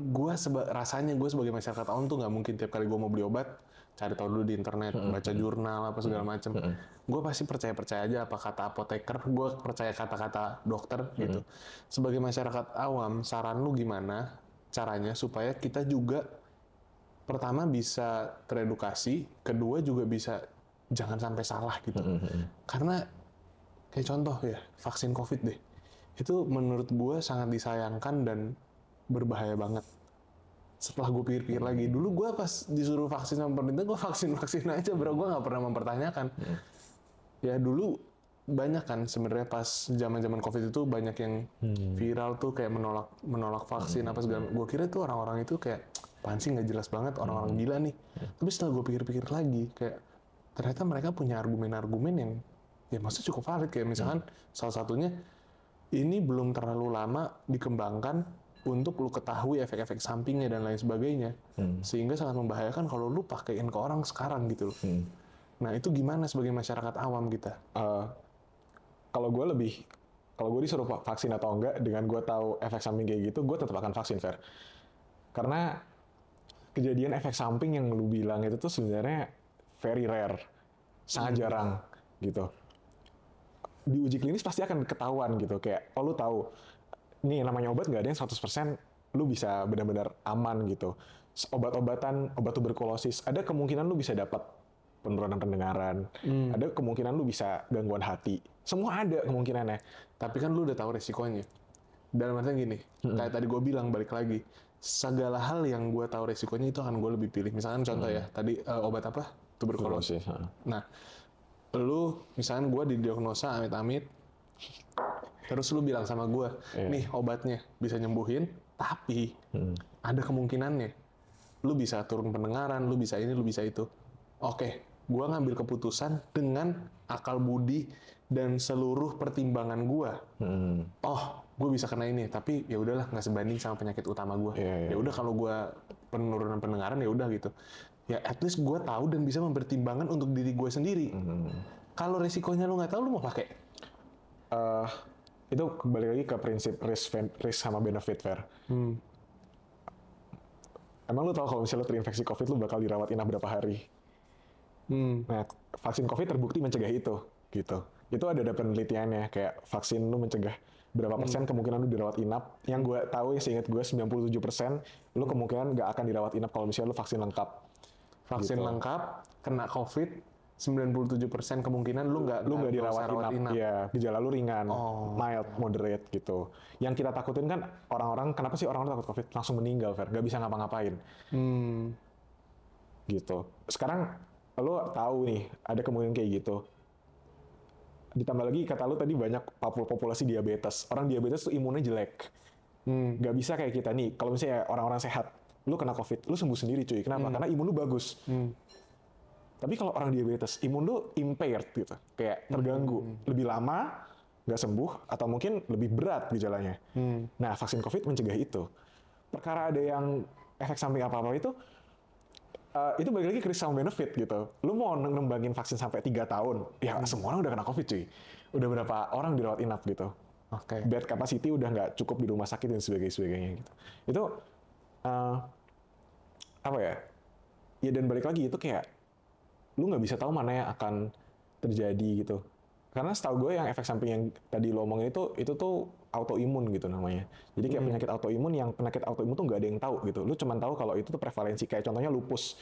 S1: rasanya gue sebagai masyarakat awam tuh nggak mungkin tiap kali gue mau beli obat, cari tahu dulu di internet, baca jurnal apa segala macam. Gue pasti percaya aja apa kata apoteker, gue percaya kata-kata dokter gitu. Sebagai masyarakat awam, saran lu gimana caranya supaya kita juga pertama bisa teredukasi, kedua juga bisa jangan sampai salah gitu. Karena kayak contoh ya, vaksin COVID deh. Itu menurut gue sangat disayangkan dan berbahaya banget. Setelah gue pikir-pikir lagi, dulu gue pas disuruh vaksin sama pemerintah, gue vaksin aja bro, gue nggak pernah mempertanyakan. Ya dulu banyak kan sebenarnya pas zaman COVID itu banyak yang viral tuh kayak menolak vaksin apa segala. Gue kira tuh orang-orang itu kayak apaan sih nggak jelas banget, orang-orang gila nih. Tapi setelah gue pikir-pikir lagi, kayak ternyata mereka punya argumen-argumen yang ya maksudnya cukup valid. Kayak misalkan salah satunya, ini belum terlalu lama dikembangkan untuk lu ketahui efek-efek sampingnya dan lain sebagainya, sehingga sangat membahayakan kalau lu pakein ke orang sekarang gitu loh. Nah itu gimana sebagai masyarakat awam kita?
S2: Kalau gue disuruh vaksin atau enggak, dengan gue tahu efek samping kayak gitu, gue tetap akan vaksin, Fer. Karena kejadian efek samping yang lu bilang itu tuh sebenarnya very rare, sangat jarang gitu. Di uji klinis pasti akan ketahuan gitu, kayak lu tahu, nih namanya obat nggak ada yang 100% lu bisa benar-benar aman gitu. Obat tuberkulosis, ada kemungkinan lu bisa dapat penurunan pendengaran, ada kemungkinan lu bisa gangguan hati, semua ada kemungkinannya.
S1: Tapi kan lu udah tahu resikonya. Dalam artian gini, kayak tadi gue bilang, balik lagi, segala hal yang gue tahu resikonya itu akan gue lebih pilih. Misalkan contoh ya, tadi obat apa? Tuberkulosis. Nah, lu misalkan gue didiagnosa amit-amit, terus lu bilang sama gue, nih obatnya bisa nyembuhin, tapi ada kemungkinannya. Lu bisa turun pendengaran, lu bisa ini, lu bisa itu. Oke, gue ngambil keputusan dengan akal budi dan seluruh pertimbangan gue. Oh, gue bisa kena ini, tapi ya udahlah, nggak sebanding sama penyakit utama gue. Ya udah kalau gue penurunan pendengaran ya udah gitu. Ya at least gue tahu dan bisa mempertimbangkan untuk diri gue sendiri. Kalau resikonya lu nggak tahu, lu mau pakai?
S2: Itu kembali lagi ke prinsip risk sama benefit, Fer. Emang lu tahu kalau misalnya lu terinfeksi COVID, lu bakal dirawat inap berapa hari? Nah, vaksin COVID terbukti mencegah itu, gitu. Itu ada penelitiannya, kayak vaksin lu mencegah berapa persen kemungkinan lu dirawat inap. Yang gue tahu, yang seingat gue 97%, lu kemungkinan nggak akan dirawat inap kalau misalnya lu vaksin lengkap.
S1: Vaksin
S2: gitu.
S1: lengkap, kena COVID, 97% kemungkinan lu nggak
S2: dirawat inap. Iya, gejala lu ringan, mild, moderate gitu. Yang kita takutin kan orang-orang, kenapa sih orang-orang takut COVID? Langsung meninggal, Fer. Nggak bisa ngapa-ngapain. Gitu. Sekarang lu tahu nih, ada kemungkinan kayak gitu. Ditambah lagi, kata lu tadi banyak populasi diabetes. Orang diabetes tuh imunnya jelek. Nggak bisa kayak kita nih. Kalau misalnya orang-orang sehat, lu kena COVID, lu sembuh sendiri cuy. Kenapa? Karena imun lu bagus. Tapi kalau orang diabetes, imun lu impaired gitu, kayak terganggu, lebih lama nggak sembuh atau mungkin lebih berat gejalanya. Nah, vaksin COVID mencegah itu. Perkara ada yang efek samping apa-apa itu balik lagi ke risk sama benefit gitu. Lu mau nembangin vaksin sampai 3 tahun, ya semua orang udah kena COVID cuy. Udah berapa orang dirawat inap gitu. Bed capacity udah nggak cukup di rumah sakit dan sebagainya gitu. Itu apa ya? Ya dan balik lagi itu kayak lu nggak bisa tahu mana yang akan terjadi gitu. Karena setahu gue yang efek samping yang tadi lo omongin itu tuh autoimun gitu namanya. Jadi kayak penyakit autoimun, yang penyakit autoimun tuh nggak ada yang tahu gitu. Lu cuma tahu kalau itu tuh prevalensi. Kayak contohnya lupus.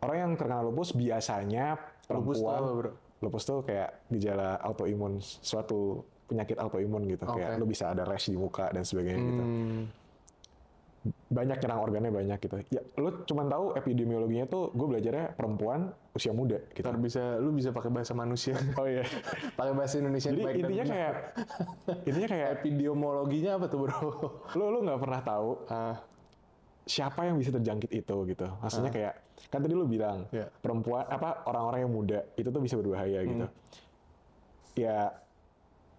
S2: Orang yang terkena lupus biasanya perempuan. Lupus tuh kayak gejala autoimun, suatu penyakit autoimun gitu. Kayak lu bisa ada rash di muka dan sebagainya gitu. Banyak nyerang organnya banyak gitu. Ya, lu cuma tahu epidemiologinya tuh, gue belajarnya perempuan usia muda gitu.
S1: Lu bisa pakai bahasa manusia.
S2: Oh iya.
S1: Pakai bahasa Indonesia.
S2: Jadi intinya kayak
S1: epidemiologinya apa tuh, bro?
S2: Lu nggak pernah tahu siapa yang bisa terjangkit itu gitu. Maksudnya kayak kan tadi lu bilang perempuan orang-orang yang muda itu tuh bisa berbahaya gitu. Ya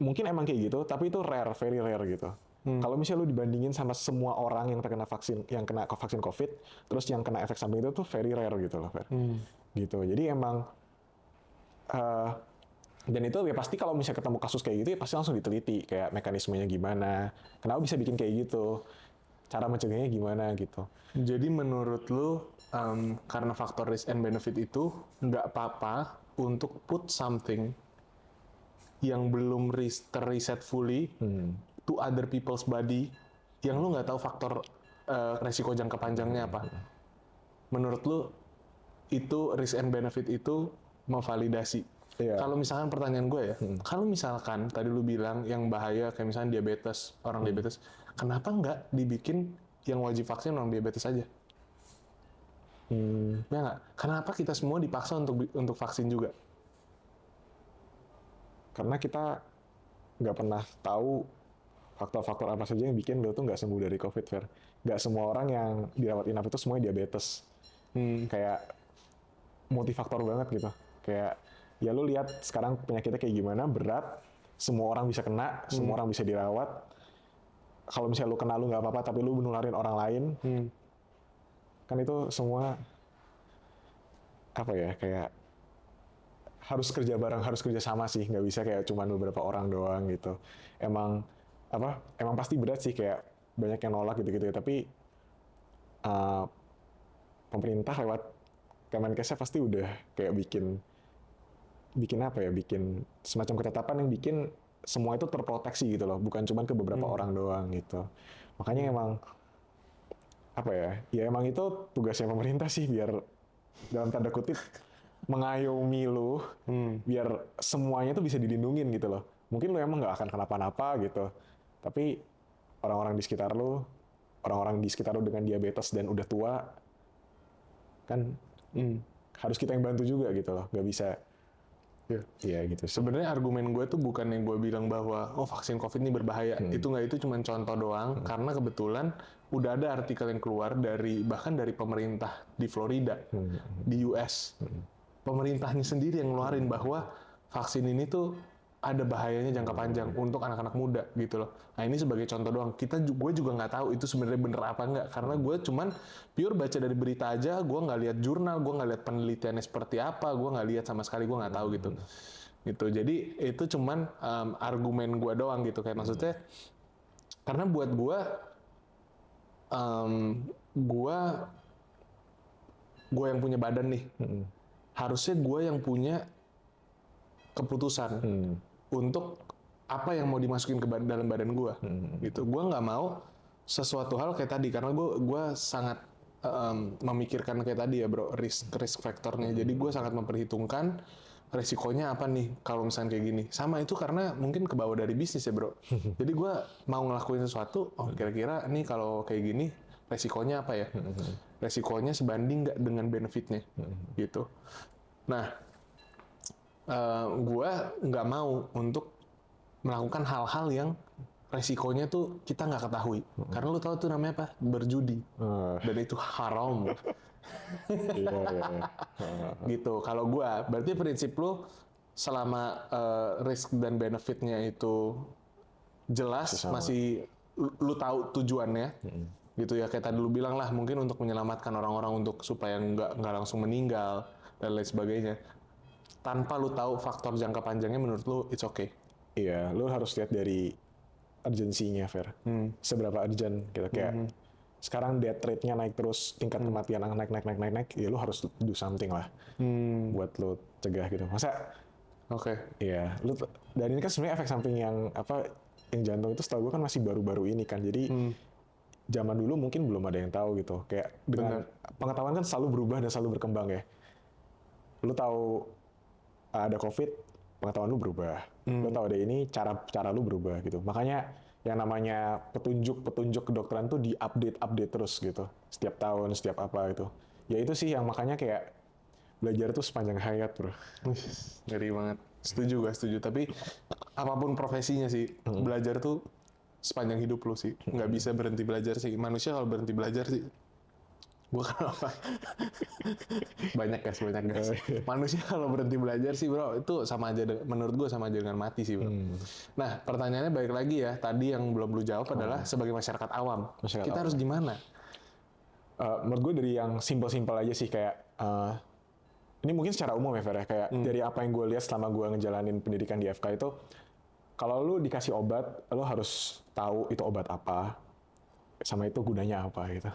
S2: mungkin emang kayak gitu, tapi itu rare, very rare gitu. Kalau misalnya lu dibandingin sama semua orang yang terkena vaksin, yang kena vaksin COVID, terus yang kena efek samping itu tuh very rare gitu loh, Fer. Gitu. Jadi emang dan itu ya pasti kalau misalnya ketemu kasus kayak gitu ya pasti langsung diteliti kayak mekanismenya gimana, kenapa bisa bikin kayak gitu, cara mencegahnya gimana gitu.
S1: Jadi menurut lu karena faktor risk and benefit itu nggak apa-apa untuk put something yang belum terreset fully to other people's body, yang lu nggak tahu faktor resiko jangka panjangnya apa. Menurut lu itu risk and benefit itu memvalidasi. Kalau misalkan pertanyaan gue ya, kalau misalkan tadi lu bilang yang bahaya kayak misalnya diabetes, orang diabetes, kenapa nggak dibikin yang wajib vaksin orang diabetes aja? Ya nggak? Kenapa kita semua dipaksa untuk vaksin juga?
S2: Karena kita nggak pernah tahu faktor-faktor apa saja yang bikin lo tuh nggak sembuh dari COVID, Fer. Nggak semua orang yang dirawat inap itu semuanya diabetes. Kayak multifaktor banget gitu. Kayak ya lo lihat sekarang penyakitnya kayak gimana, berat, semua orang bisa kena, semua orang bisa dirawat. kalau misalnya lu kena lu nggak apa-apa, tapi lu nularin orang lain, kan itu semua apa ya, kayak harus kerja bareng, harus kerja sama sih, nggak bisa kayak cuman beberapa orang doang gitu. Emang pasti berat sih, kayak banyak yang nolak gitu-gitu ya, tapi pemerintah lewat Kemenkesnya pasti udah kayak bikin apa ya, bikin semacam ketetapan yang bikin semua itu terproteksi gitu loh, bukan cuman ke beberapa orang doang gitu. Makanya emang apa ya emang itu tugasnya pemerintah sih, biar dalam tanda kutip mengayomi lu, biar semuanya tuh bisa dilindungin gitu loh. Mungkin lu emang nggak akan kenapa-napa gitu, tapi orang-orang di sekitar lu, orang-orang di sekitar lu dengan diabetes dan udah tua, kan harus kita yang bantu juga gitu loh, nggak bisa. Iya gitu.
S1: Sebenarnya argumen gue tuh bukan yang gue bilang bahwa vaksin COVID ini berbahaya. Itu cuma contoh doang, karena kebetulan udah ada artikel yang keluar bahkan dari pemerintah di Florida, di US. Pemerintahnya sendiri yang ngeluarin bahwa vaksin ini tuh ada bahayanya jangka panjang untuk anak-anak muda gitu loh. Nah ini sebagai contoh doang. Gue juga nggak tahu itu sebenarnya bener apa nggak, karena gue cuman pure baca dari berita aja. Gue nggak lihat jurnal, gue nggak lihat penelitiannya seperti apa, gue nggak lihat sama sekali, gue nggak tahu gitu. Gitu. Jadi itu cuman argumen gue doang gitu, kayak maksudnya karena buat gue yang punya badan nih, harusnya gue yang punya keputusan untuk apa yang mau dimasukin ke dalam badan gue, gitu. Gue nggak mau sesuatu hal kayak tadi, karena gue sangat memikirkan kayak tadi ya bro, risk faktornya. Jadi gue sangat memperhitungkan resikonya apa nih kalau misalnya kayak gini. Sama itu karena mungkin kebawa dari bisnis ya bro. Jadi gue mau ngelakuin sesuatu, kira-kira nih kalau kayak gini resikonya apa ya? Resikonya sebanding nggak dengan benefitnya, gitu. Nah, gue nggak mau untuk melakukan hal-hal yang resikonya tuh kita nggak ketahui. Karena lu tahu tuh namanya apa? Berjudi. Dan itu haram. Gitu. Kalau gue, berarti prinsip lu selama risk dan benefitnya itu jelas, masih lu tahu tujuannya, gitu ya. Kayak tadi lu bilang lah, mungkin untuk menyelamatkan orang-orang untuk supaya nggak langsung meninggal dan lain sebagainya. Tanpa lu tahu faktor jangka panjangnya, menurut lu it's okay.
S2: Iya, lu harus lihat dari urgensinya, Fer. Seberapa urgent gitu. Kayak sekarang death rate-nya naik terus, tingkat kematian naik, ya lu harus do something lah buat lu cegah gitu. Masa?
S1: Oke.
S2: Iya, dan ini kan sebenarnya efek samping yang jantung itu setahu gue kan masih baru-baru ini kan. Jadi zaman dulu mungkin belum ada yang tahu gitu. Kayak dengan pengetahuan kan selalu berubah dan selalu berkembang ya. Lu tahu ada COVID, pengetahuan lu berubah. Lu tahu ada ini, cara lu berubah gitu. Makanya yang namanya petunjuk kedokteran tuh di-update terus gitu. Setiap tahun, setiap apa gitu. Ya itu sih yang makanya kayak belajar tuh sepanjang hayat, bro.
S1: Ngeri banget. Setuju gue, setuju. Tapi apapun profesinya sih, belajar tuh sepanjang hidup lu sih. Nggak bisa berhenti belajar sih. Manusia kalau berhenti belajar sih, gue kenapa? banyak guys. Manusia kalau berhenti belajar sih bro, itu sama aja, menurut gue sama aja dengan mati sih bro. Nah pertanyaannya balik lagi ya, tadi yang belum lu jawab adalah sebagai masyarakat awam, kita harus gimana?
S2: Menurut gue dari yang simpel-simpel aja sih, kayak ini mungkin secara umum ya Fer, kayak dari apa yang gue lihat selama gue ngejalanin pendidikan di FK itu, kalau lu dikasih obat, lu harus tahu itu obat apa, sama itu gunanya apa gitu.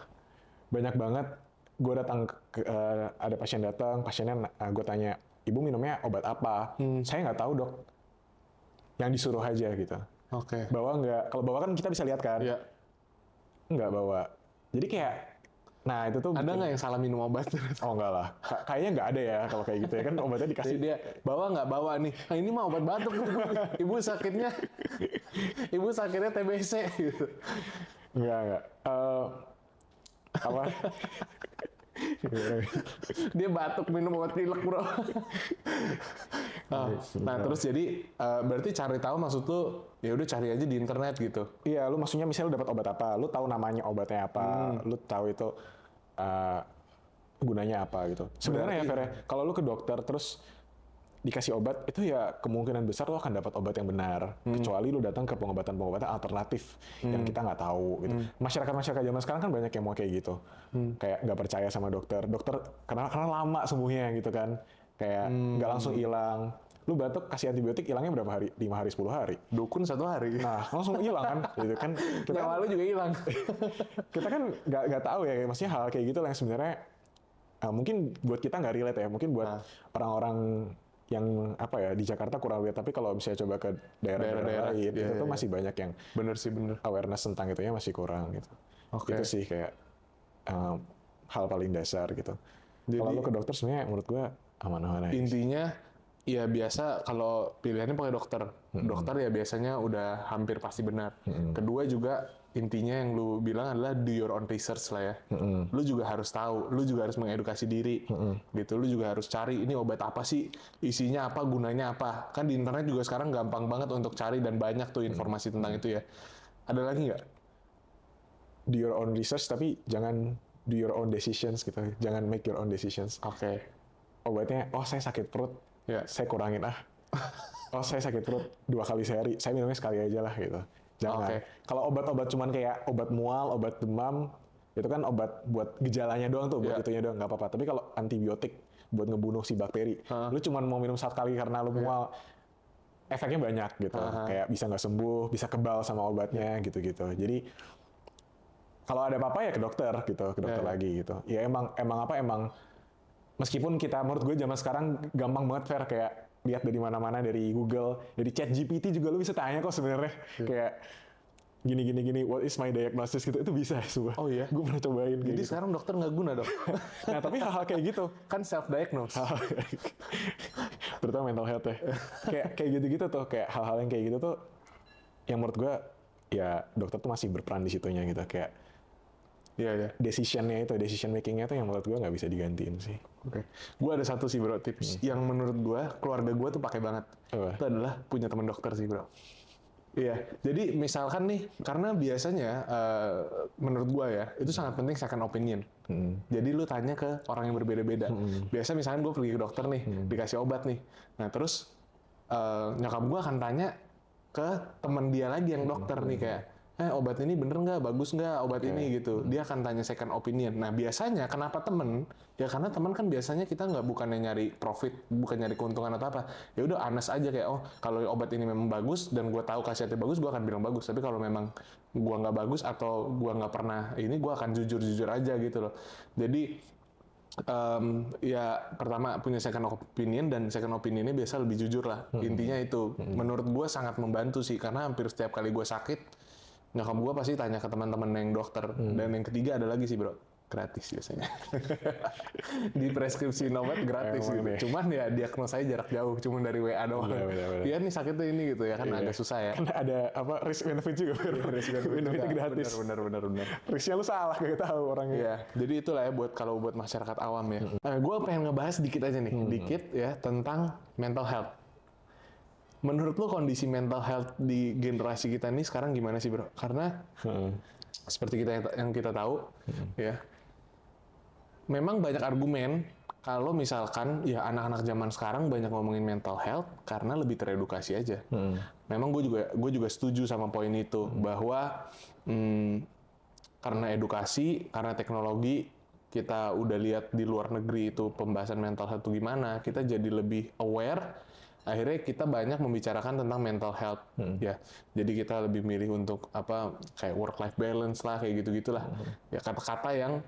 S2: Banyak banget, gue datang ada pasien datang, pasiennya gue tanya, ibu minumnya obat apa? Saya nggak tahu dok, yang disuruh aja gitu.
S1: Oke.
S2: Bawa nggak? Kalau bawa kan kita bisa lihat kan?
S1: Iya.
S2: Nggak bawa. Jadi kayak, nah itu tuh
S1: ada nggak yang salah minum obat?
S2: Oh enggak lah, kayaknya nggak ada ya kalau kayak gitu ya kan, obatnya dikasih.
S1: Jadi dia bawa nggak bawa nih, nah, ini mah obat batuk ibu sakitnya TBC gitu.
S2: Enggak. Apa?
S1: Dia batuk minum obat pilek bro. Nah terus jadi berarti cari tahu, maksud tuh ya udah cari aja di internet gitu.
S2: Iya, lu maksudnya misalnya lu dapat obat apa, lu tahu namanya obatnya apa, lu tahu itu gunanya apa gitu. Sebenarnya ya Fer, kalau lu ke dokter terus dikasih obat itu ya kemungkinan besar lo akan dapat obat yang benar, kecuali lo datang ke pengobatan alternatif yang kita nggak tahu gitu. Masyarakat zaman sekarang kan banyak yang mau kayak gitu, kayak nggak percaya sama dokter karena lama sembuhnya gitu kan, kayak nggak langsung hilang. Lu batuk kasih antibiotik hilangnya berapa hari? 5 hari, 10 hari.
S1: Dukun 1 hari.
S2: Nah, langsung hilang kan gitu kan. Kita
S1: Nyawa lu juga hilang.
S2: kita kan nggak tahu ya, maksudnya hal kayak gitu yang sebenarnya mungkin buat kita nggak relate ya, mungkin buat orang-orang yang apa ya di Jakarta kurang lihat, tapi kalau misalnya coba ke daerah-daerah lain itu tuh masih banyak yang
S1: bener sih, bener.
S2: Awareness tentang itunya masih kurang gitu. Itu sih kayak hal paling dasar gitu. Kalau lu ke dokter sebenarnya menurut gua aman-aman aja.
S1: Intinya ya biasa kalau pilihannya pakai dokter. Dokter ya biasanya udah hampir pasti benar. Kedua juga intinya yang lu bilang adalah do your own research lah ya. Lu juga harus tahu, lu juga harus mengedukasi diri. Gitu, lu juga harus cari ini obat apa sih, isinya apa, gunanya apa. Kan di internet juga sekarang gampang banget untuk cari dan banyak tuh informasi tentang itu ya. Ada lagi nggak?
S2: Do your own research tapi jangan do your own decisions gitu. Jangan make your own decisions.
S1: Oke.
S2: Obatnya, oh saya sakit perut,
S1: Ya.
S2: saya kurangin oh saya sakit perut 2 kali sehari, saya minumnya sekali aja lah gitu. Jangan. Kalau obat-obat cuman kayak obat mual, obat demam, itu kan obat buat gejalanya doang tuh, buat itunya doang nggak apa-apa. Tapi kalau antibiotik buat ngebunuh si bakteri, lu cuman mau minum 1 kali karena lu mual, efeknya banyak gitu. Kayak bisa nggak sembuh, bisa kebal sama obatnya gitu-gitu. Jadi kalau ada apa-apa ya ke dokter gitu, ke dokter lagi gitu. Ya emang meskipun kita menurut gue zaman sekarang gampang banget Fer, kayak lihat dari mana-mana, dari Google, dari ChatGPT juga lu bisa tanya kok sebenarnya. Kayak gini, what is my diagnosis gitu, itu bisa semua.
S1: Oh iya?
S2: Gue pernah cobain.
S1: Jadi
S2: gitu.
S1: sekarang dokter nggak guna dong?
S2: Nah tapi hal-hal kayak gitu.
S1: Kan self-diagnose.
S2: Terutama mental health ya. kayak gitu-gitu tuh, kayak hal-hal yang kayak gitu tuh, yang menurut gue, ya dokter tuh masih berperan di situnya gitu. Kayak decision makingnya tuh yang menurut gue nggak bisa digantiin sih.
S1: Oke. Gue ada satu sih bro tips yang menurut gue keluarga gue tuh pakai banget. Itu adalah punya teman dokter sih bro. Iya. Jadi misalkan nih, karena biasanya menurut gue ya itu sangat penting second opinion. Jadi lu tanya ke orang yang berbeda-beda. Biasa misalkan gue pergi ke dokter nih, dikasih obat nih. Nah terus nyokap gue akan tanya ke teman dia lagi yang dokter nih kayak, obat ini bener nggak, bagus nggak obat ini gitu. Dia akan tanya second opinion. Nah biasanya kenapa temen? Ya karena teman kan biasanya kita nggak bukannya nyari profit, bukan nyari keuntungan atau apa. Ya udah honest aja kayak, oh kalau obat ini memang bagus dan gue tahu khasiatnya bagus, gue akan bilang bagus. Tapi kalau memang gue nggak bagus atau gue nggak pernah ini, gue akan jujur aja gitu loh. Jadi ya pertama punya second opinion, dan second opinion ini biasa lebih jujur lah. Intinya itu menurut gue sangat membantu sih, karena hampir setiap kali gue sakit, nyokap gue pasti tanya ke teman-teman yang dokter. Dan yang ketiga ada lagi sih bro, gratis biasanya. Di preskripsi obat gratis gitu. Cuman ya diagnosanya jarak jauh, cuma dari WA doang. Iya nih sakitnya ini gitu ya kan, agak susah ya.
S2: Kan ada apa risk benefit juga.
S1: Risk benefit gratis. Bener.
S2: Risknya lu salah, gak tahu orangnya.
S1: Iya, jadi itulah ya buat masyarakat awam ya. Gue pengen ngebahas dikit aja nih, dikit ya tentang mental health. Menurut lo kondisi mental health di generasi kita ini sekarang gimana sih bro? Karena seperti yang kita tahu ya, memang banyak argumen kalau misalkan ya anak-anak zaman sekarang banyak ngomongin mental health karena lebih teredukasi aja. Memang gue juga setuju sama poin itu bahwa karena edukasi, karena teknologi, kita udah lihat di luar negeri itu pembahasan mental health itu gimana, kita jadi lebih aware. Akhirnya kita banyak membicarakan tentang mental health ya. Jadi kita lebih milih untuk apa kayak work life balance lah, kayak gitu-gitulah. Ya kata-kata yang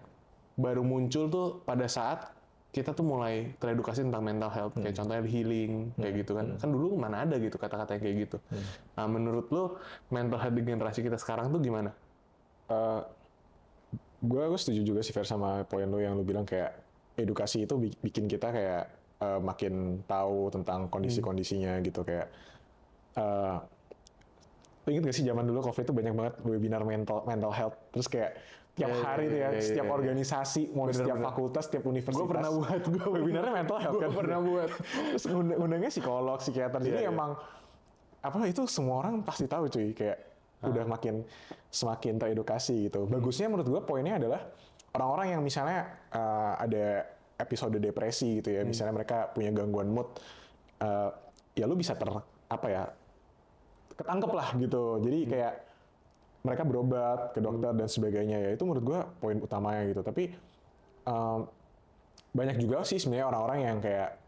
S1: baru muncul tuh pada saat kita tuh mulai teredukasi tentang mental health, kayak contohnya healing kayak gitu kan. Kan dulu mana ada gitu kata-kata yang kayak gitu. Nah, menurut lo mental health di generasi kita sekarang tuh gimana?
S2: Gue setuju juga sih Fer sama poin lo yang lo bilang kayak edukasi itu bikin kita kayak makin tahu tentang kondisi-kondisinya gitu. Kayak ingat gak sih zaman dulu COVID itu banyak banget webinar mental health, terus kayak tiap hari tuh ya, setiap organisasi, mau setiap fakultas, setiap universitas.
S1: Gue pernah buat
S2: webinarnya mental health kan.
S1: Gue pernah buat.
S2: Terus undangnya psikolog, psikiater. Jadi emang apa itu semua orang pasti tahu cuy, kayak udah semakin teredukasi gitu. Bagusnya menurut gue poinnya adalah orang-orang yang misalnya ada episode depresi gitu ya, misalnya mereka punya gangguan mood, ya lu bisa ketangkep lah gitu. Jadi kayak mereka berobat ke dokter dan sebagainya, ya itu menurut gue poin utamanya gitu. Tapi banyak juga sih sebenarnya orang-orang yang kayak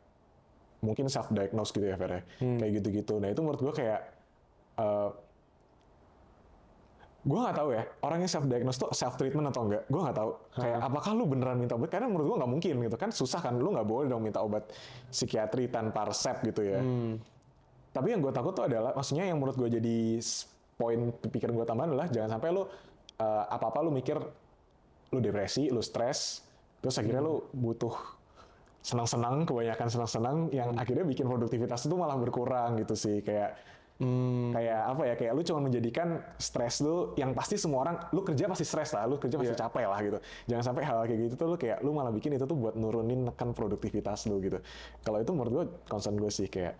S2: mungkin self diagnose gitu ya, Fer, kayak gitu-gitu. Nah itu menurut gue kayak gue nggak tahu ya orang yang self diagnose tuh self treatment atau enggak, gue nggak tahu. Kayak apakah lu beneran minta obat, karena menurut gue nggak mungkin gitu kan, susah kan, lu nggak boleh dong minta obat psikiatri tanpa resep gitu ya. Tapi yang gue takut tuh adalah, maksudnya yang menurut gue jadi poin pikiran gue tambahan adalah jangan sampai lu apa-apa lu mikir lu depresi, lu stres, terus akhirnya lu butuh senang-senang, kebanyakan senang-senang yang akhirnya bikin produktivitas itu malah berkurang gitu sih. Kayak kayak lu cuma menjadikan stres lu, yang pasti semua orang, lu kerja pasti stres lah, lu kerja pasti capek lah gitu. Jangan sampai hal kayak gitu tuh lu malah bikin itu tuh buat nurunin nekan produktivitas lu gitu. Kalau itu menurut gue concern gue sih, kayak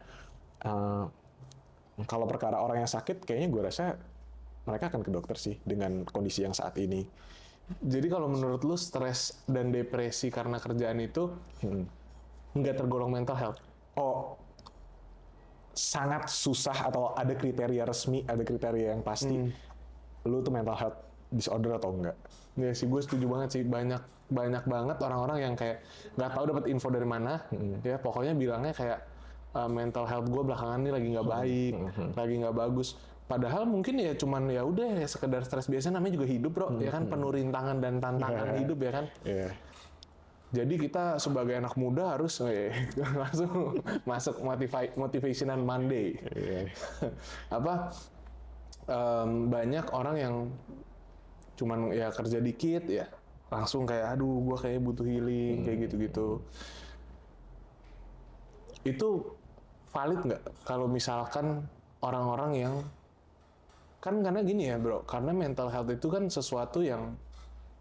S2: kalau perkara orang yang sakit, kayaknya gue rasa mereka akan ke dokter sih dengan kondisi yang saat ini.
S1: Jadi kalau menurut lu stres dan depresi karena kerjaan itu nggak tergolong mental health?
S2: Oh, sangat susah, atau ada kriteria resmi, ada kriteria yang pasti lu tuh mental health disorder atau enggak.
S1: Ya sih, gue setuju banget sih. Banyak banget orang-orang yang kayak nggak tahu dapat info dari mana. Ya pokoknya bilangnya kayak mental health gue belakangan ini lagi nggak baik, lagi nggak bagus. Padahal mungkin ya cuman ya udah ya sekedar stres biasa, namanya juga hidup, bro. Ya kan, penuh rintangan dan tantangan hidup ya kan. Jadi kita sebagai anak muda harus langsung masuk motivational Monday. Banyak orang yang cuman ya kerja dikit ya langsung kayak aduh gue kayak butuh healing kayak gitu-gitu. Itu valid nggak kalau misalkan orang-orang yang kan, karena gini ya bro, karena mental health itu kan sesuatu yang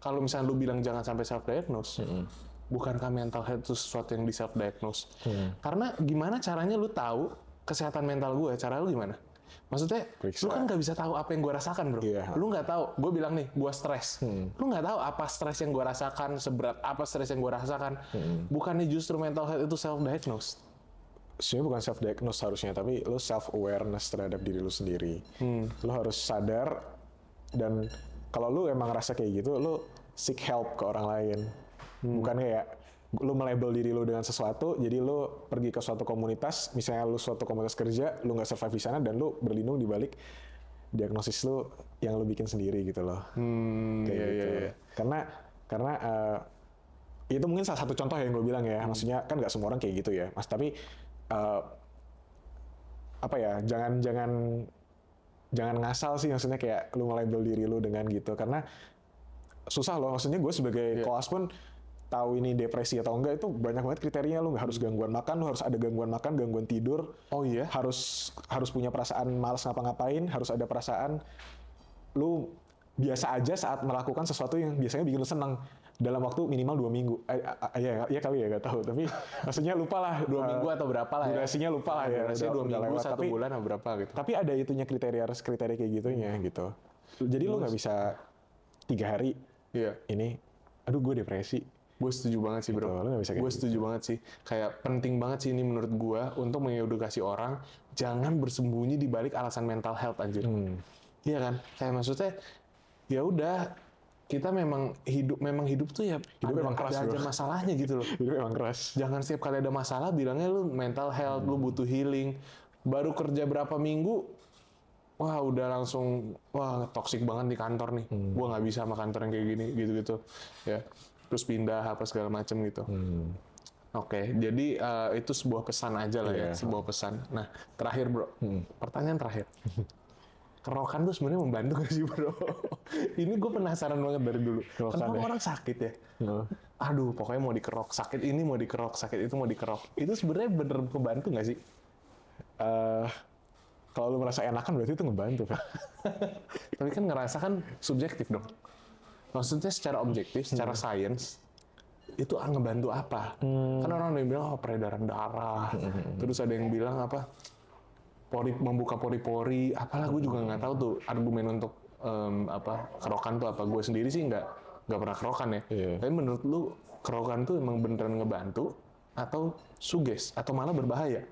S1: kalau misalnya lu bilang jangan sampai self diagnose, bukankah mental health itu sesuatu yang di self diagnose? Karena gimana caranya lu tahu kesehatan mental gue? Cara lu gimana? Maksudnya, lu kan nggak bisa tahu apa yang gue rasakan, bro. Lu nggak tahu. Gue bilang nih, gue stres. Lu nggak tahu apa stres yang gue rasakan, seberat apa stres yang gue rasakan. Bukannya justru mental health itu self diagnose?
S2: Sebenarnya bukan self diagnose harusnya, tapi lu self awareness terhadap diri lu sendiri. Lu harus sadar, dan kalau lu emang ngerasa kayak gitu, lu seek help ke orang lain. Bukan kayak lu melabel diri lu dengan sesuatu, jadi lu pergi ke suatu komunitas, misalnya lu suatu komunitas kerja, lu nggak survive di sana, dan lu berlindung di balik diagnosis lu yang lu bikin sendiri gitu loh. Kayak gitu. Karena itu mungkin salah satu contoh yang gue bilang ya, maksudnya kan nggak semua orang kayak gitu ya, Mas. Tapi jangan ngasal sih, maksudnya kayak lu nge-label diri lu dengan gitu, karena susah loh. Maksudnya gue sebagai koas pun tahu ini depresi atau enggak itu banyak banget kriteria. Lu harus gangguan makan, lu harus ada gangguan makan, gangguan tidur.
S1: Oh iya.
S2: Harus punya perasaan malas ngapa-ngapain, harus ada perasaan lu biasa aja saat melakukan sesuatu yang biasanya bikin lu senang dalam waktu minimal 2 minggu. Ya kali ya, gak tahu. Tapi maksudnya lupa lah
S1: 2 minggu atau berapa lah ya.
S2: Durasinya lupa lah ya.
S1: Durasinya 2 minggu, 1 bulan atau berapa gitu.
S2: Tapi ada itunya kriteria kayak gitunya gitu. Jadi lu nggak bisa 3 hari ini, aduh gue depresi.
S1: Gue setuju banget sih bro. Gue setuju banget sih. Kayak penting banget sih ini menurut gue untuk mengedukasi orang jangan bersembunyi di balik alasan mental health anjir. Iya kan? Kayak maksudnya ya udah, kita memang hidup tuh ya
S2: hidup memang keras,
S1: ada aja masalahnya gitu loh.
S2: Hidup memang keras.
S1: Jangan setiap kali ada masalah bilangnya lu mental health, lu butuh healing. Baru kerja berapa minggu, wah udah langsung wah toksik banget di kantor nih. Gua nggak bisa sama kantor yang kayak gini gitu-gitu. Ya. Terus pindah apa segala macem gitu. Oke, jadi itu sebuah pesan aja lah ya, sebuah pesan. Nah, terakhir bro, pertanyaan terakhir. Kerokan tuh sebenarnya membantu gak sih bro? Ini gue penasaran banget dari dulu. Kenapa orang sakit ya? Aduh, pokoknya mau dikerok, sakit ini mau dikerok, sakit itu mau dikerok. Itu sebenarnya bener membantu gak sih?
S2: Kalau lu merasa enakan berarti itu ngebantu kan?
S1: Tapi kan ngerasa kan subjektif dong. Maksudnya secara objektif, secara sains, itu ngebantu apa? Kan orang yang bilang peredaran darah, terus ada yang bilang apa? Membuka pori-pori, apalah gue juga nggak tahu tuh argumen untuk kerokan tuh apa. Gue sendiri sih nggak pernah kerokan ya. Tapi menurut lu kerokan tuh emang beneran ngebantu atau suges atau malah berbahaya?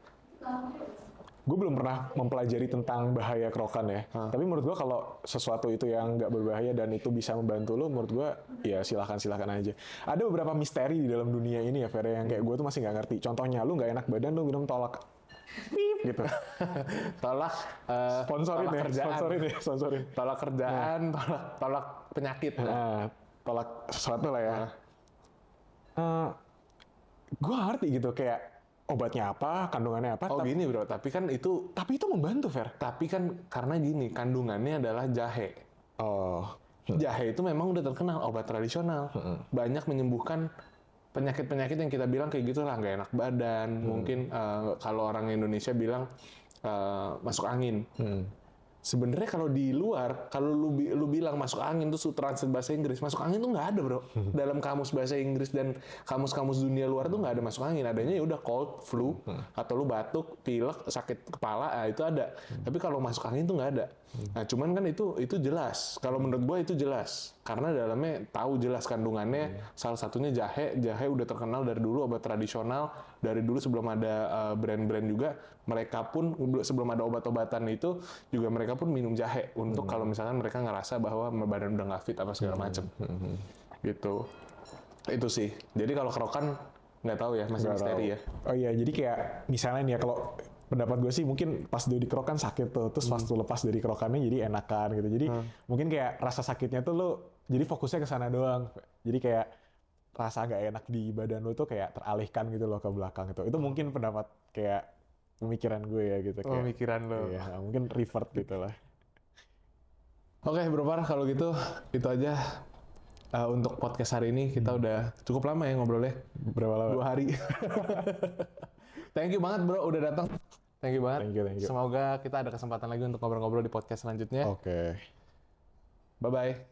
S2: Gue belum pernah mempelajari tentang bahaya kerokan ya. Tapi menurut gue kalau sesuatu itu yang nggak berbahaya dan itu bisa membantu lo, menurut gue ya silahkan aja. Ada beberapa misteri di dalam dunia ini ya, Fer, yang kayak gue tuh masih nggak ngerti. Contohnya, lu nggak enak badan, lu minum tolak. Pip, gitu.
S1: Tolak
S2: Sponsorin
S1: tolak
S2: ya,
S1: kerjaan.
S2: sponsorin.
S1: Tolak kerjaan, tolak penyakit.
S2: Nah, tolak sesuatu lah ya. Gue ngerti gitu, kayak obatnya apa, kandungannya apa.
S1: Oh gini bro, tapi
S2: Tapi itu membantu, Fer.
S1: tapi kan karena gini, kandungannya adalah jahe.
S2: Oh,
S1: Jahe itu memang udah terkenal obat tradisional. Banyak menyembuhkan penyakit-penyakit yang kita bilang kayak gitu lah, nggak enak badan. Mungkin kalau orang Indonesia bilang masuk angin. Sebenarnya kalau di luar, kalau lu bilang masuk angin tuh translate bahasa Inggris, masuk angin tuh nggak ada bro. Dalam kamus bahasa Inggris dan kamus-kamus dunia luar tuh nggak ada masuk angin. Adanya ya udah cold, flu, atau lu batuk, pilek, sakit kepala, itu ada. Tapi kalau masuk angin tuh nggak ada. Nah cuman kan itu jelas. Kalau menurut gua itu jelas. Karena dalamnya tahu jelas kandungannya. Salah satunya jahe. Jahe udah terkenal dari dulu obat tradisional. Dari dulu sebelum ada brand-brand juga, mereka pun sebelum ada obat-obatan itu juga mereka pun minum jahe untuk kalau misalkan mereka ngerasa bahwa badan udah nggak fit apa segala macem. Gitu. Itu sih. Jadi kalau kerokan nggak tahu ya, masih misteri ya.
S2: Oh iya, jadi kayak misalnya nih ya, kalau pendapat gue sih mungkin pas dulu di kerokan sakit tuh, terus pas lu lepas dari kerokannya jadi enakan gitu. Jadi mungkin kayak rasa sakitnya tuh lu jadi fokusnya ke sana doang. Jadi kayak rasa gak enak di badan lu tuh kayak teralihkan gitu loh ke belakang itu. Itu mungkin pendapat kayak pemikiran gue ya gitu. Kayak,
S1: Pemikiran lo.
S2: Iya, mungkin revert gitu lah.
S1: Oke, Bro Par, kalau gitu itu aja untuk podcast hari ini. Kita udah cukup lama ya ngobrolnya.
S2: Berapa lama?
S1: 2 hari. Thank you banget bro udah datang. Thank you banget.
S2: Thank you.
S1: Semoga kita ada kesempatan lagi untuk ngobrol-ngobrol di podcast selanjutnya.
S2: Oke.
S1: Bye-bye.